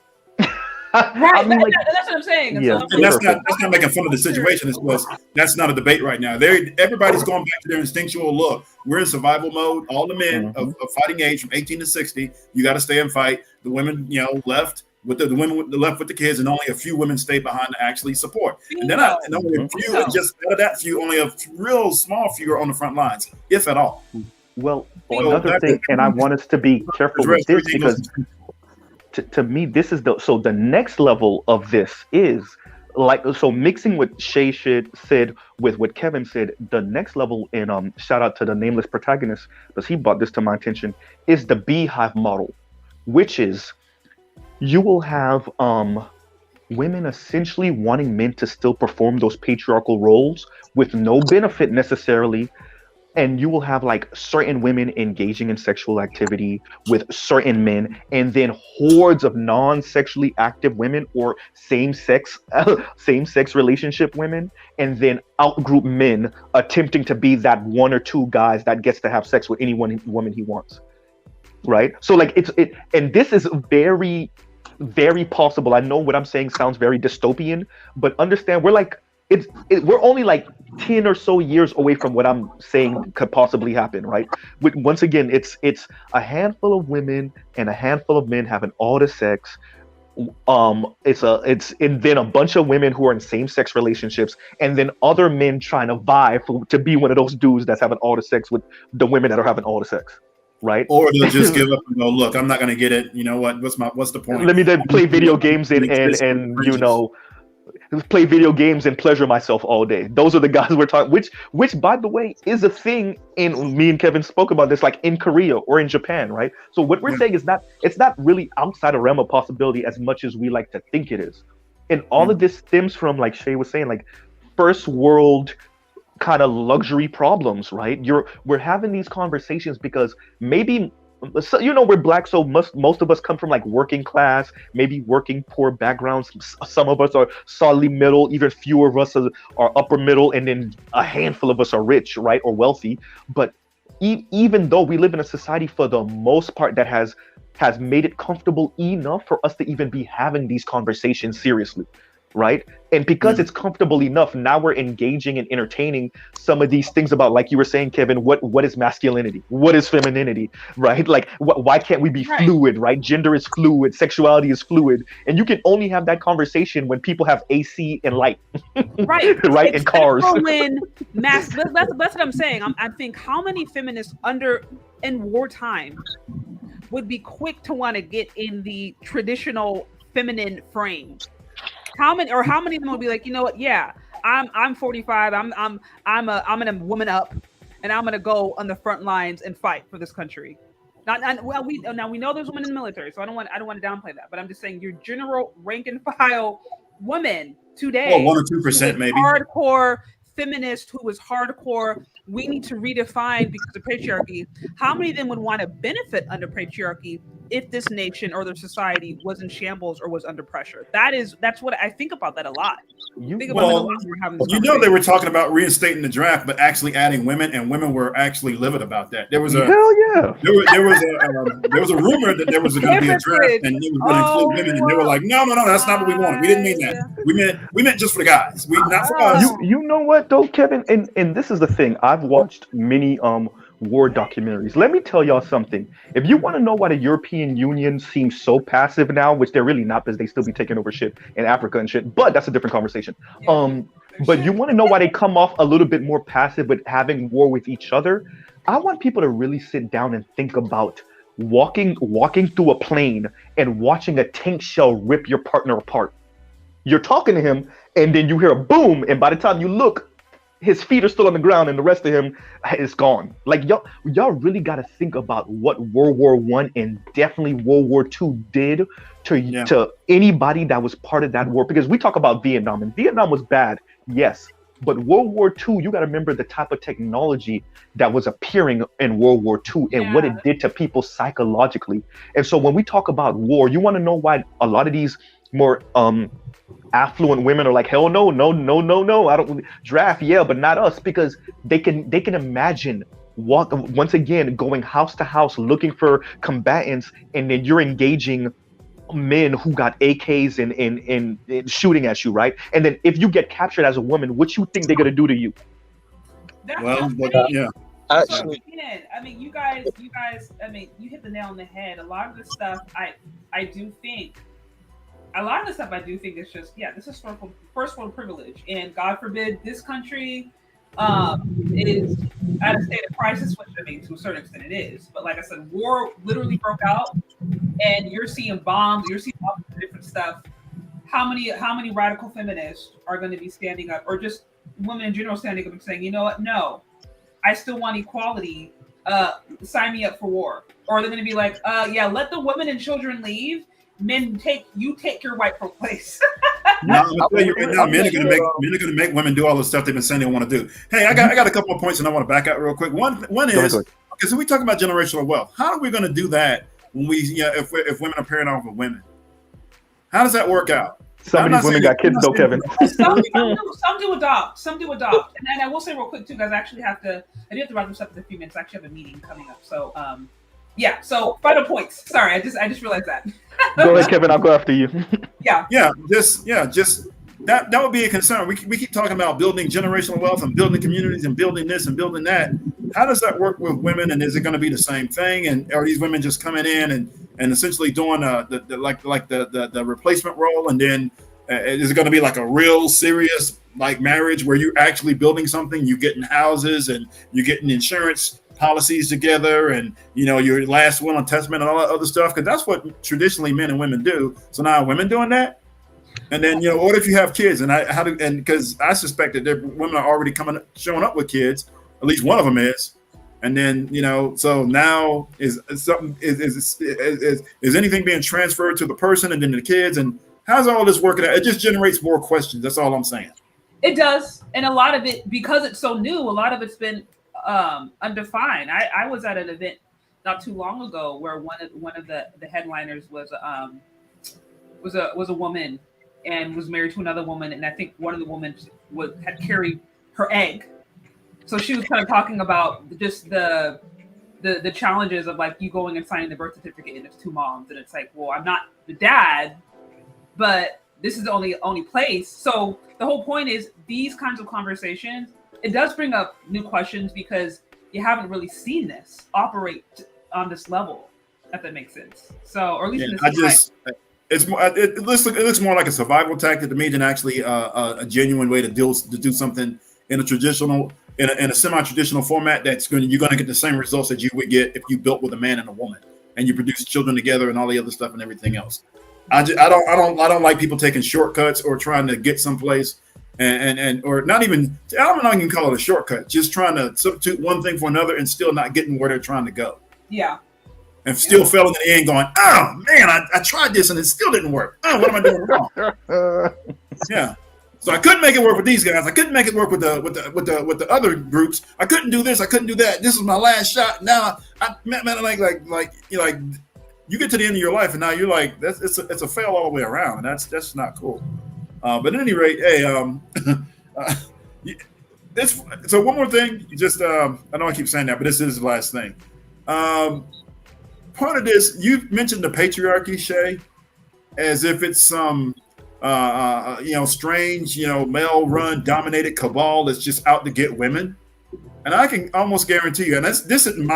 Right, that's what I'm saying.
Yeah,
so
and that's not making fun of the situation. That's not a debate right now. Everybody's going back to their instinctual look. We're in survival mode. All the men of fighting age from 18 to 60, you got to stay and fight. The women, left with the women left with the kids, and only a few women stay behind to actually support. And then only a few, just out of that few, only a real small few are on the front lines, if at all.
Well, another thing, and I want us to be careful with this, because to me, this is the next level of this is mixing what Shay said with what Kevin said. The next level, and shout out to the nameless protagonist because he brought this to my attention, is the beehive model, which is you will have women essentially wanting men to still perform those patriarchal roles with no benefit necessarily. And you will have certain women engaging in sexual activity with certain men, and then hordes of non-sexually active women or same-sex relationship women, and then out-group men attempting to be that one or two guys that gets to have sex with any woman he wants, right? So and this is very, very possible. I know what I'm saying sounds very dystopian, but understand we're only 10 or so years away from what I'm saying could possibly happen, right? Once again, it's a handful of women and a handful of men having all the sex. And then a bunch of women who are in same-sex relationships, and then other men trying to vie to be one of those dudes that's having all the sex with the women that are having all the sex, right?
Or they'll just give up and go, look, I'm not going to get it. You know what? What's the point?
Let me then play video games and play video games and pleasure myself all day. Those are the guys we're talking. Which, by the way, is a thing. In me and Kevin spoke about this, like in Korea or in Japan, right? So what we're saying is that it's not really outside a realm of possibility as much as we like to think it is. And all of this stems from, like Shay was saying, like first world kind of luxury problems, right? We're having these conversations because maybe, so, we're Black, so most of us come from like working class, maybe working poor backgrounds. Some of us are solidly middle, even fewer of us are upper middle, and then a handful of us are rich, right, or wealthy. But even though we live in a society for the most part that has made it comfortable enough for us to even be having these conversations seriously, right? And because it's comfortable enough, now we're engaging and entertaining some of these things about, like you were saying, Kevin, what is masculinity? What is femininity, right? Like, why can't we be fluid, right? Gender is fluid, sexuality is fluid. And you can only have that conversation when people have AC and light,
right?
Right, and cars.
That's what I'm saying. I think how many feminists in wartime would be quick to want to get in the traditional feminine frame? How many of them will be like, you know what? Yeah, I'm 45. I'm a woman up, and I'm gonna go on the front lines and fight for this country. We know there's women in the military, so I don't want to downplay that. But I'm just saying, your general rank and file woman today,
1 or 2% maybe,
hardcore feminist who was hardcore, we need to redefine because of patriarchy. How many of them would want to benefit under patriarchy if this nation or their society was in shambles or was under pressure? That's what I think about that a lot.
They were talking about reinstating the draft, but actually adding women, and women were actually livid about that. There was a there was a rumor that there was going to be a draft and they were going to include women, and they were like, no, that's not what we wanted. We didn't mean that. We meant just for the guys. Not for us.
You know what though, Kevin, and this is the thing. I've watched many war documentaries. Let me tell y'all something. If you want to know why the European Union seems so passive now, which they're really not, because they still be taking over shit in Africa and shit, but that's a different conversation. But you want to know why they come off a little bit more passive with having war with each other? I want people to really sit down and think about walking through a plane and watching a tank shell rip your partner apart. You're talking to him, and then you hear a boom, and by the time you look, his feet are still on the ground and the rest of him is gone. Like y'all really got to think about what World War I and definitely World War II did to anybody that was part of that war. Because we talk about Vietnam, and Vietnam was bad, yes. But World War II, you got to remember the type of technology that was appearing in World War II and what it did to people psychologically. And so when we talk about war, you want to know why a lot of these more affluent women are like, hell no, I don't draft, but not us, because they can imagine once again going house to house looking for combatants, and then you're engaging men who got AKs and shooting at you, right? And then if you get captured as a woman, what you think they're gonna do to you?
Actually,
I mean, you guys, I mean, you hit the nail on the head. A lot of this stuff, I do think is just, this is first world privilege, and God forbid this country is at a state of crisis, which I mean to a certain extent it is. But like I said, war literally broke out, and you're seeing bombs, you're seeing all this different stuff. How many radical feminists are going to be standing up, or just women in general standing up and saying, you know what, no, I still want equality. Sign me up for war. Or they're going to be like, let the women and children leave. Men take your rightful place.
No, I'm gonna tell you right now, men are gonna make women do all the stuff they've been saying they want to do. Hey, I got a couple of points and I want to back out real quick. One is, because we talk about generational wealth. How are we going to do that when if women are pairing off with women? How does that work out?
Some of these women got kids though, Kevin.
Some do adopt. And I will say real quick too, guys, I have to wrap this up in a few minutes. I actually have a meeting coming up. So so final points. Sorry, I just realized that.
Go ahead, Kevin. I'll go after you.
Just that would be a concern. We keep talking about building generational wealth and building communities and building this and building that. How does that work with women? And is it going to be the same thing? And are these women just coming in and essentially doing the replacement role? And then is it going to be like a real serious like marriage where you're actually building something? You're getting houses and you're getting insurance policies together, and your last will and testament and all that other stuff, because that's what traditionally men and women do. So now are women doing that? And then, you know, what if you have kids? And because I suspect that women are already showing up with kids. At least one of them is. And then, you know, so now is anything being transferred to the person and then the kids? And how's all this working out? It just generates more questions. That's all I'm saying.
It does. And a lot of it, because it's so new, a lot of it's been undefined. I was at an event not too long ago where one of the headliners was a woman and was married to another woman, and I think one of the women had carried her egg. So she was kind of talking about just the challenges of like you going and signing the birth certificate and it's two moms, and it's like, well, I'm not the dad, but this is the only place. So the whole point is these kinds of conversations, it does bring up new questions because you haven't really seen this operate on this level, if that makes sense. So, or at least in this
it looks more like a survival tactic to me than actually a genuine way to do something in a traditional, in a semi-traditional format you're going to get the same results that you would get if you built with a man and a woman and you produce children together and all the other stuff and everything else. I don't like people taking shortcuts or trying to get someplace or not even, I'm not even call it a shortcut, just trying to substitute one thing for another and still not getting where they're trying to go.
Yeah.
And still fell in the end going, oh man, I tried this and it still didn't work. Oh, what am I doing wrong? Yeah. So I couldn't make it work with these guys. I couldn't make it work with the other groups. I couldn't do this. I couldn't do that. This was my last shot. Now you get to the end of your life and now you're like, it's a fail all the way around, and that's not cool. But at any rate, hey, so one more thing. Just I know I keep saying that, but this is the last thing. Part of this, you mentioned the patriarchy, Shay, as if it's some strange, male-run, dominated cabal that's just out to get women. And I can almost guarantee you, and this isn't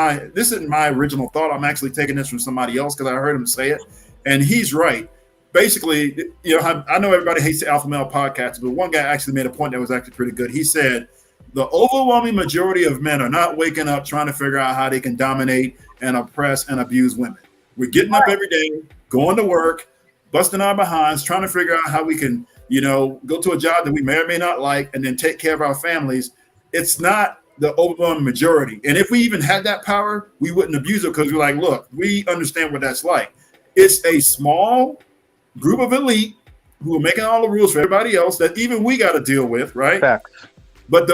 my original thought. I'm actually taking this from somebody else because I heard him say it, and he's right. Basically, I know everybody hates the Alpha Male podcast, but one guy actually made a point that was actually pretty good. He said the overwhelming majority of men are not waking up trying to figure out how they can dominate and oppress and abuse women. We're getting up every day, going to work, busting our behinds, trying to figure out how we can, go to a job that we may or may not like, and then take care of our families. It's not the overwhelming majority. And if we even had that power, we wouldn't abuse it because we're like, look, we understand what that's like. It's a small group of elite who are making all the rules for everybody else that even we got to deal with, right?
Facts.
But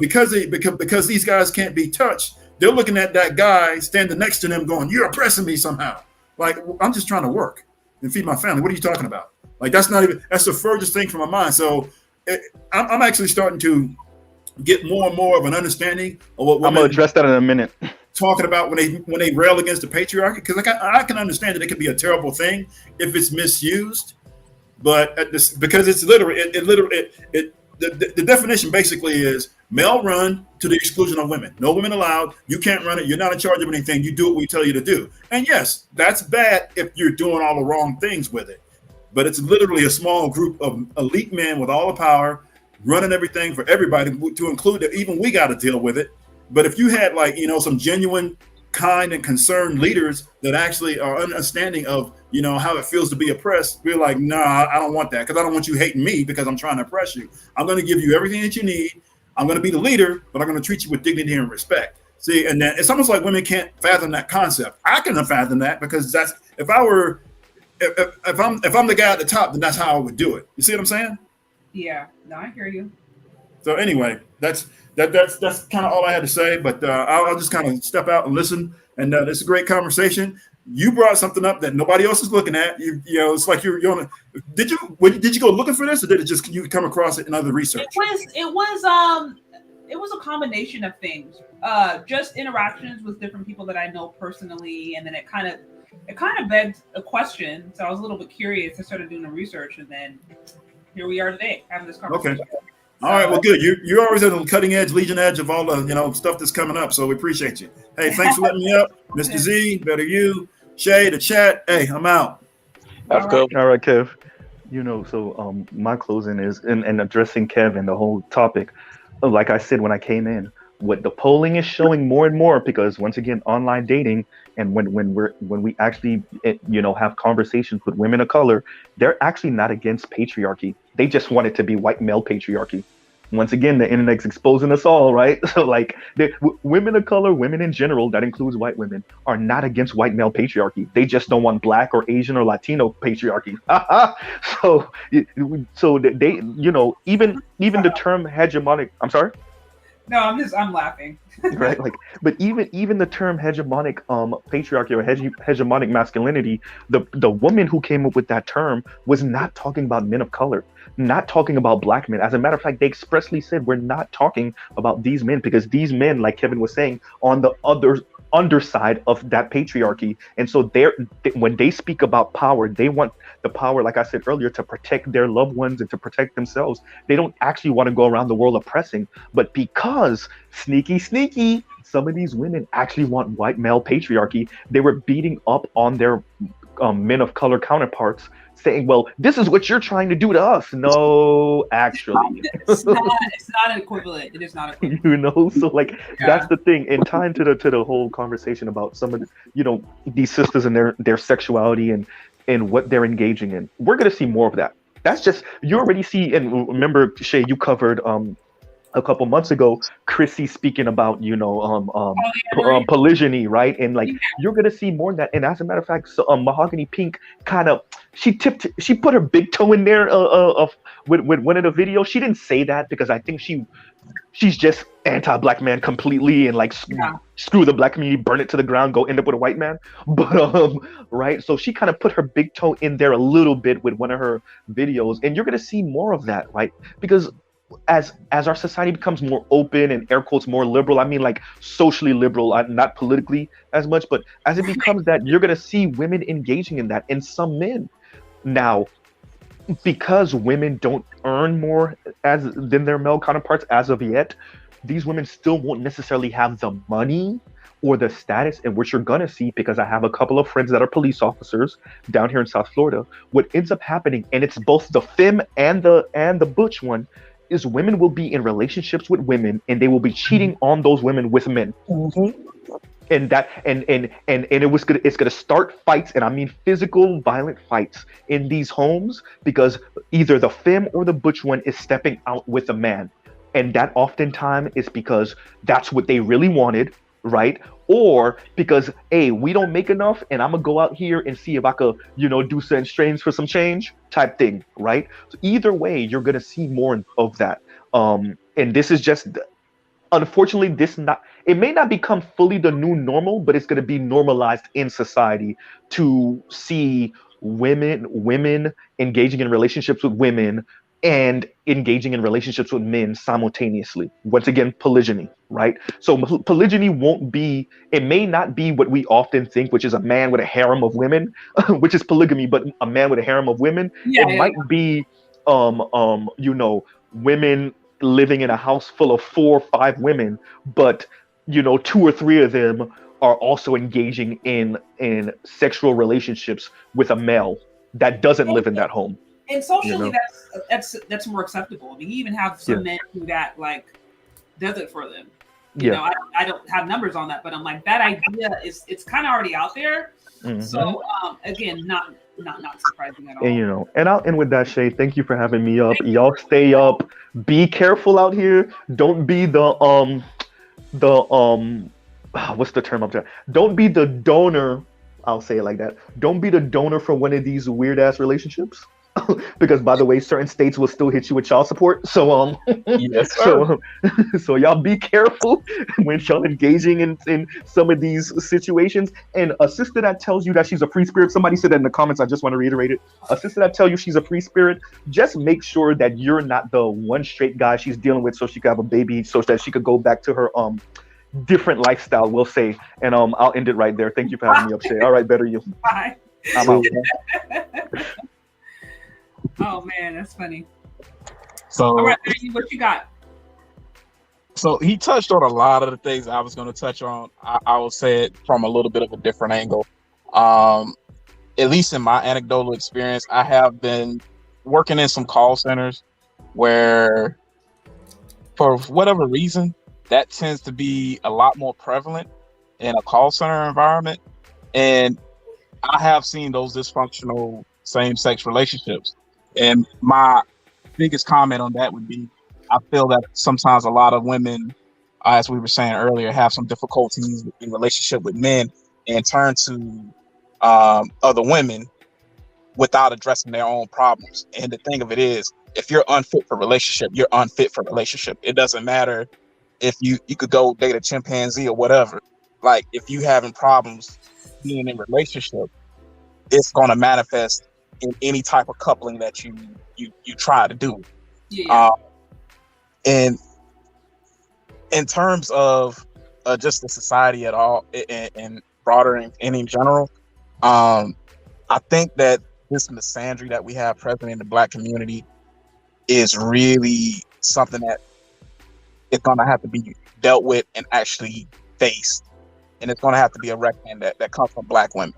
because these guys can't be touched, they're looking at that guy standing next to them going, you're oppressing me somehow. Like, I'm just trying to work and feed my family. What are you talking about? Like, that's the furthest thing from my mind. So I'm actually starting to get more and more of an understanding of what
I'm going to address that in a minute.
Talking about when they rail against the patriarchy, because I can understand that it can be a terrible thing if it's misused, but because it's literally the definition basically is male run to the exclusion of women. No women allowed. You can't run it. You're not in charge of anything. You do what we tell you to do. And yes, that's bad if you're doing all the wrong things with it. But it's literally a small group of elite men with all the power running everything for everybody, to include that even we got to deal with it. But if you had some genuine, kind and concerned leaders that actually are understanding of, how it feels to be oppressed, we're like, nah, I don't want that, because I don't want you hating me because I'm trying to oppress you. I'm going to give you everything that you need. I'm going to be the leader, but I'm going to treat you with dignity and respect. See, and then it's almost like women can't fathom that concept. I can fathom that because if I'm the guy at the top, then that's how I would do it. You see what I'm saying?
Yeah, no, I hear you.
So anyway, that's kind of all I had to say. But I'll just kind of step out and listen. And it's a great conversation. You brought something up that nobody else is looking at. It's like you're on. Did you go looking for this, or did it just you come across it in other research?
It was a combination of things. Just interactions with different people that I know personally, and then it kind of begged a question. So I was a little bit curious. I started doing the research, and then here we are today having this conversation.
Okay. All right, well, good. You're always at the cutting edge, leading edge of all the stuff that's coming up. So we appreciate you. Hey, thanks for letting me up, Mr. Z. Better you, Shay, the chat. Hey, I'm out.
That's cool.
All right, Kev. So my closing is in addressing Kev and the whole topic. Like I said when I came in, what the polling is showing more and more, because once again, online dating, and when we actually have conversations with women of color, they're actually not against patriarchy. They just want it to be white male patriarchy. Once again, the internet's exposing us all, right? So like, women of color, women in general, that includes white women, are not against white male patriarchy. They just don't want Black or Asian or Latino patriarchy. So they, even the term hegemonic. I'm sorry.
No, I'm laughing.
Right, like, but even the term hegemonic patriarchy or hegemonic masculinity, the woman who came up with that term was not talking about men of color, not talking about Black men. As a matter of fact, they expressly said we're not talking about these men, because these men, like Kevin was saying, on the underside of that patriarchy. And so when they speak about power, they want the power, like I said earlier, to protect their loved ones and to protect themselves. They don't actually want to go around the world oppressing. But because sneaky, some of these women actually want white male patriarchy, they were beating up on their men of color counterparts, saying, well, this is what you're trying to do to us. No, actually.
It's not an equivalent. It is not equivalent.
So like, that's the thing. And tying to the whole conversation about some of the, these sisters and their sexuality and what they're engaging in. We're going to see more of that. That's just, you already see, and remember, Shay, you covered a couple months ago, Chrissy speaking about, polygyny, right? And like, you're gonna see more of that. And as a matter of fact, so Mahogany Pink kind of, she put her big toe in there with one of the videos. She didn't say that because I think she's just anti-Black man completely, and like screw the Black community, burn it to the ground, go end up with a white man. But right, so she kind of put her big toe in there a little bit with one of her videos, and you're gonna see more of that, right? Because as our society becomes more open and air quotes more liberal, I mean like socially liberal, not politically as much, but as it becomes that, you're going to see women engaging in that, and some men. Now, because women don't earn more than their male counterparts as of yet, these women still won't necessarily have the money or the status, and what you're going to see, because I have a couple of friends that are police officers down here in South Florida, what ends up happening, and it's both the femme and the butch one, is women will be in relationships with women, and they will be cheating on those women with men. Mm-hmm. And that and it's gonna start fights, and I mean physical, violent fights in these homes, because either the femme or the butch one is stepping out with a man, and that oftentimes is because that's what they really wanted, right? Or because, hey, we don't make enough, and I'm gonna go out here and see if I could, do some strains for some change type thing, right? So either way, you're gonna see more of that. And this is just, unfortunately, it may not become fully the new normal, but it's gonna be normalized in society to see women engaging in relationships with women and engaging in relationships with men simultaneously. Once again, polygyny, right? So polygyny it may not be what we often think, which is a man with a harem of women, which is polygamy, but a man with a harem of women. Might be, women living in a house full of 4 or 5 women, but, 2 or 3 of them are also engaging in sexual relationships with a male that doesn't live in that home.
And socially, that's more acceptable. I mean, you even have some men who that like does it for them. You know, I don't have numbers on that, but I'm like, that idea it's kind of already out there. Mm-hmm. So again, not surprising at all. And I'll end
with that, Shay. Thank you for having me up. Y'all stay up. Be careful out here. Don't be the what's the term up there? Don't be the donor. I'll say it like that. Don't be the donor for one of these weird ass relationships. Because, by the way, certain states will still hit you with child support. So,
yes, sir.
So y'all be careful when y'all engaging in some of these situations. And a sister that tells you that she's a free spirit, somebody said that in the comments, I just want to reiterate it. A sister that tells you she's a free spirit, just make sure that you're not the one straight guy she's dealing with, so she could have a baby, so that she could go back to her different lifestyle, we'll say. And I'll end it right there. Thank you for having me up, Shay. All right, better you.
Bye.
I'm out.
Oh man, that's funny.
So,
all right, what you got?
So he touched on a lot of the things I was going to touch on. I will say it from a little bit of a different angle. At least in my anecdotal experience, I have been working in some call centers where, for whatever reason, that tends to be a lot more prevalent in a call center environment. And I have seen those dysfunctional same-sex relationships. And my biggest comment on that would be, I feel that sometimes a lot of women, as we were saying earlier, have some difficulties in relationship with men and turn to other women without addressing their own problems. And the thing of it is, if you're unfit for relationship, you're unfit for relationship. It doesn't matter if you could go date a chimpanzee or whatever. Like, if you having problems being in relationship, it's going to manifest in any type of coupling that you try to do.
Yeah.
And in terms of just the society at all, and broader and in general, I think that this misandry that we have present in the Black community is really something that it's going to have to be dealt with and actually faced. And it's going to have to be a reckoning that comes from Black women.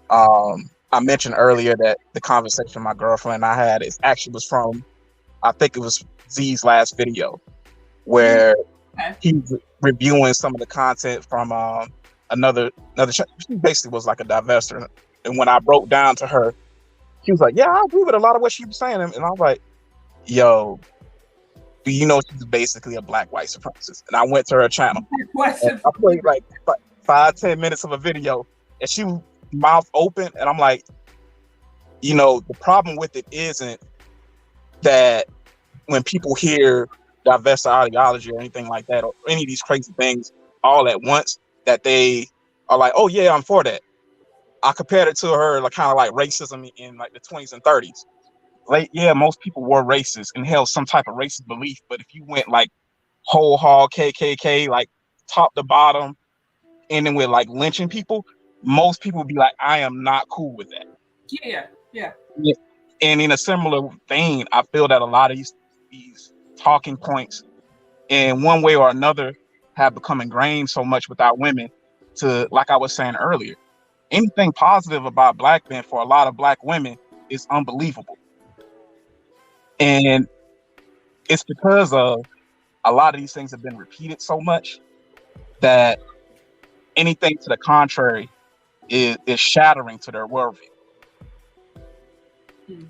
I mentioned earlier that the conversation my girlfriend and I had was from, I think it was Z's last video, where he's reviewing some of the content from another show. She basically was like a divester. And when I broke down to her, she was like, yeah, I agree with a lot of what she was saying. And I was like, yo, do you know she's basically a Black white supremacist? And I went to her channel. I played like 5-10 minutes of a video, and she mouth open, and I'm like, you know, the problem with it isn't that when people hear diverse ideology or anything like that, or any of these crazy things all at once, that they are like, oh yeah, I'm for that. I compared it to her, like kind of like racism in like the 20s and 30s. Like, yeah, most people were racist and held some type of racist belief, but if you went like whole hog KKK, like top to bottom, and then with like lynching people, most people would be like, I am not cool with that.
Yeah.
And in a similar vein, I feel that a lot of these talking points, in one way or another, have become ingrained so much with our women to, like I was saying earlier, anything positive about Black men for a lot of Black women is unbelievable. And it's because of a lot of these things have been repeated so much that anything to the contrary is shattering to their worldview.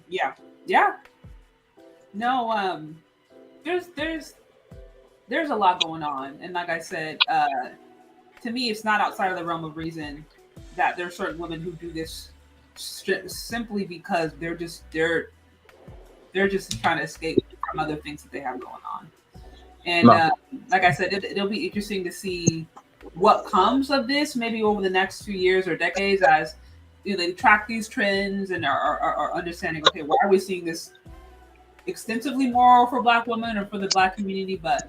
Yeah. No, there's a lot going on, and like I said, to me, it's not outside of the realm of reason that there are certain women who do this simply because they're just trying to escape from other things that they have going on. And like I said, it'll be interesting to see what comes of this, maybe over the next few years or decades, as you know, they track these trends and are understanding, okay, why are we seeing this extensively more for Black women or for the Black community? But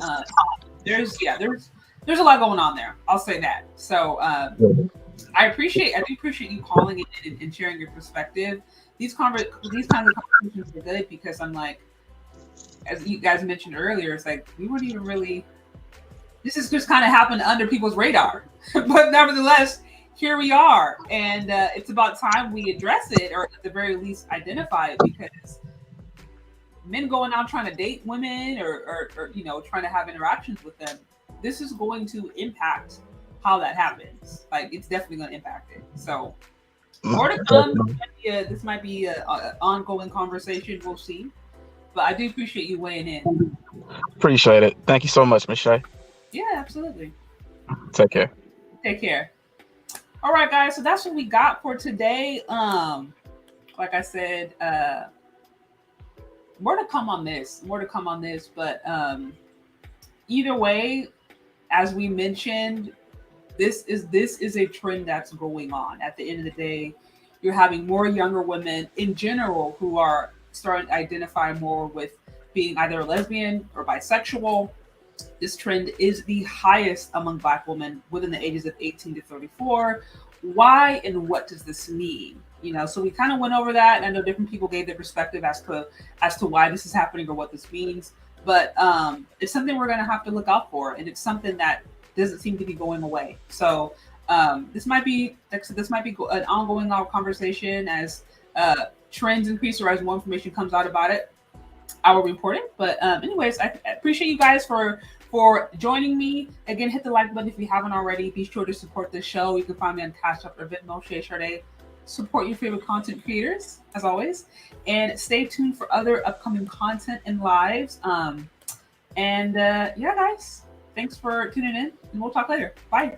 there's a lot going on there. I'll say that. So I do appreciate you calling in and sharing your perspective. These kinds of conversations are good because I'm like, as you guys mentioned earlier, it's like we weren't even really. This is just kind of happened under people's radar, but nevertheless, here we are, and it's about time we address it, or at the very least identify it, because men going out trying to date women or you know, trying to have interactions with them, this is going to impact how that happens. Like, it's definitely going to impact it. So more to come. This might be an ongoing conversation. We'll see. But I do appreciate you weighing in.
Appreciate it. Thank you so much, Ms. Shay.
Yeah, absolutely.
Take care.
Take care. All right, guys. So that's what we got for today. Like I said, more to come on this. But either way, as we mentioned, this is a trend that's going on. At the end of the day, you're having more younger women in general who are starting to identify more with being either a lesbian or bisexual. This trend is the highest among Black women within the ages of 18 to 34. Why and what does this mean? You know, so we kind of went over that, and I know different people gave their perspective as to why this is happening or what this means. But it's something we're going to have to look out for, and it's something that doesn't seem to be going away. So this might be an ongoing conversation as trends increase or as more information comes out about it. I will report it. But anyways, I appreciate you guys for for joining me. Again, hit the like button if you haven't already. Be sure to support the show. You can find me on Cash App or Venmo. Share. Support your favorite content creators, as always. And stay tuned for other upcoming content and lives. Yeah, guys. Thanks for tuning in, and we'll talk later. Bye.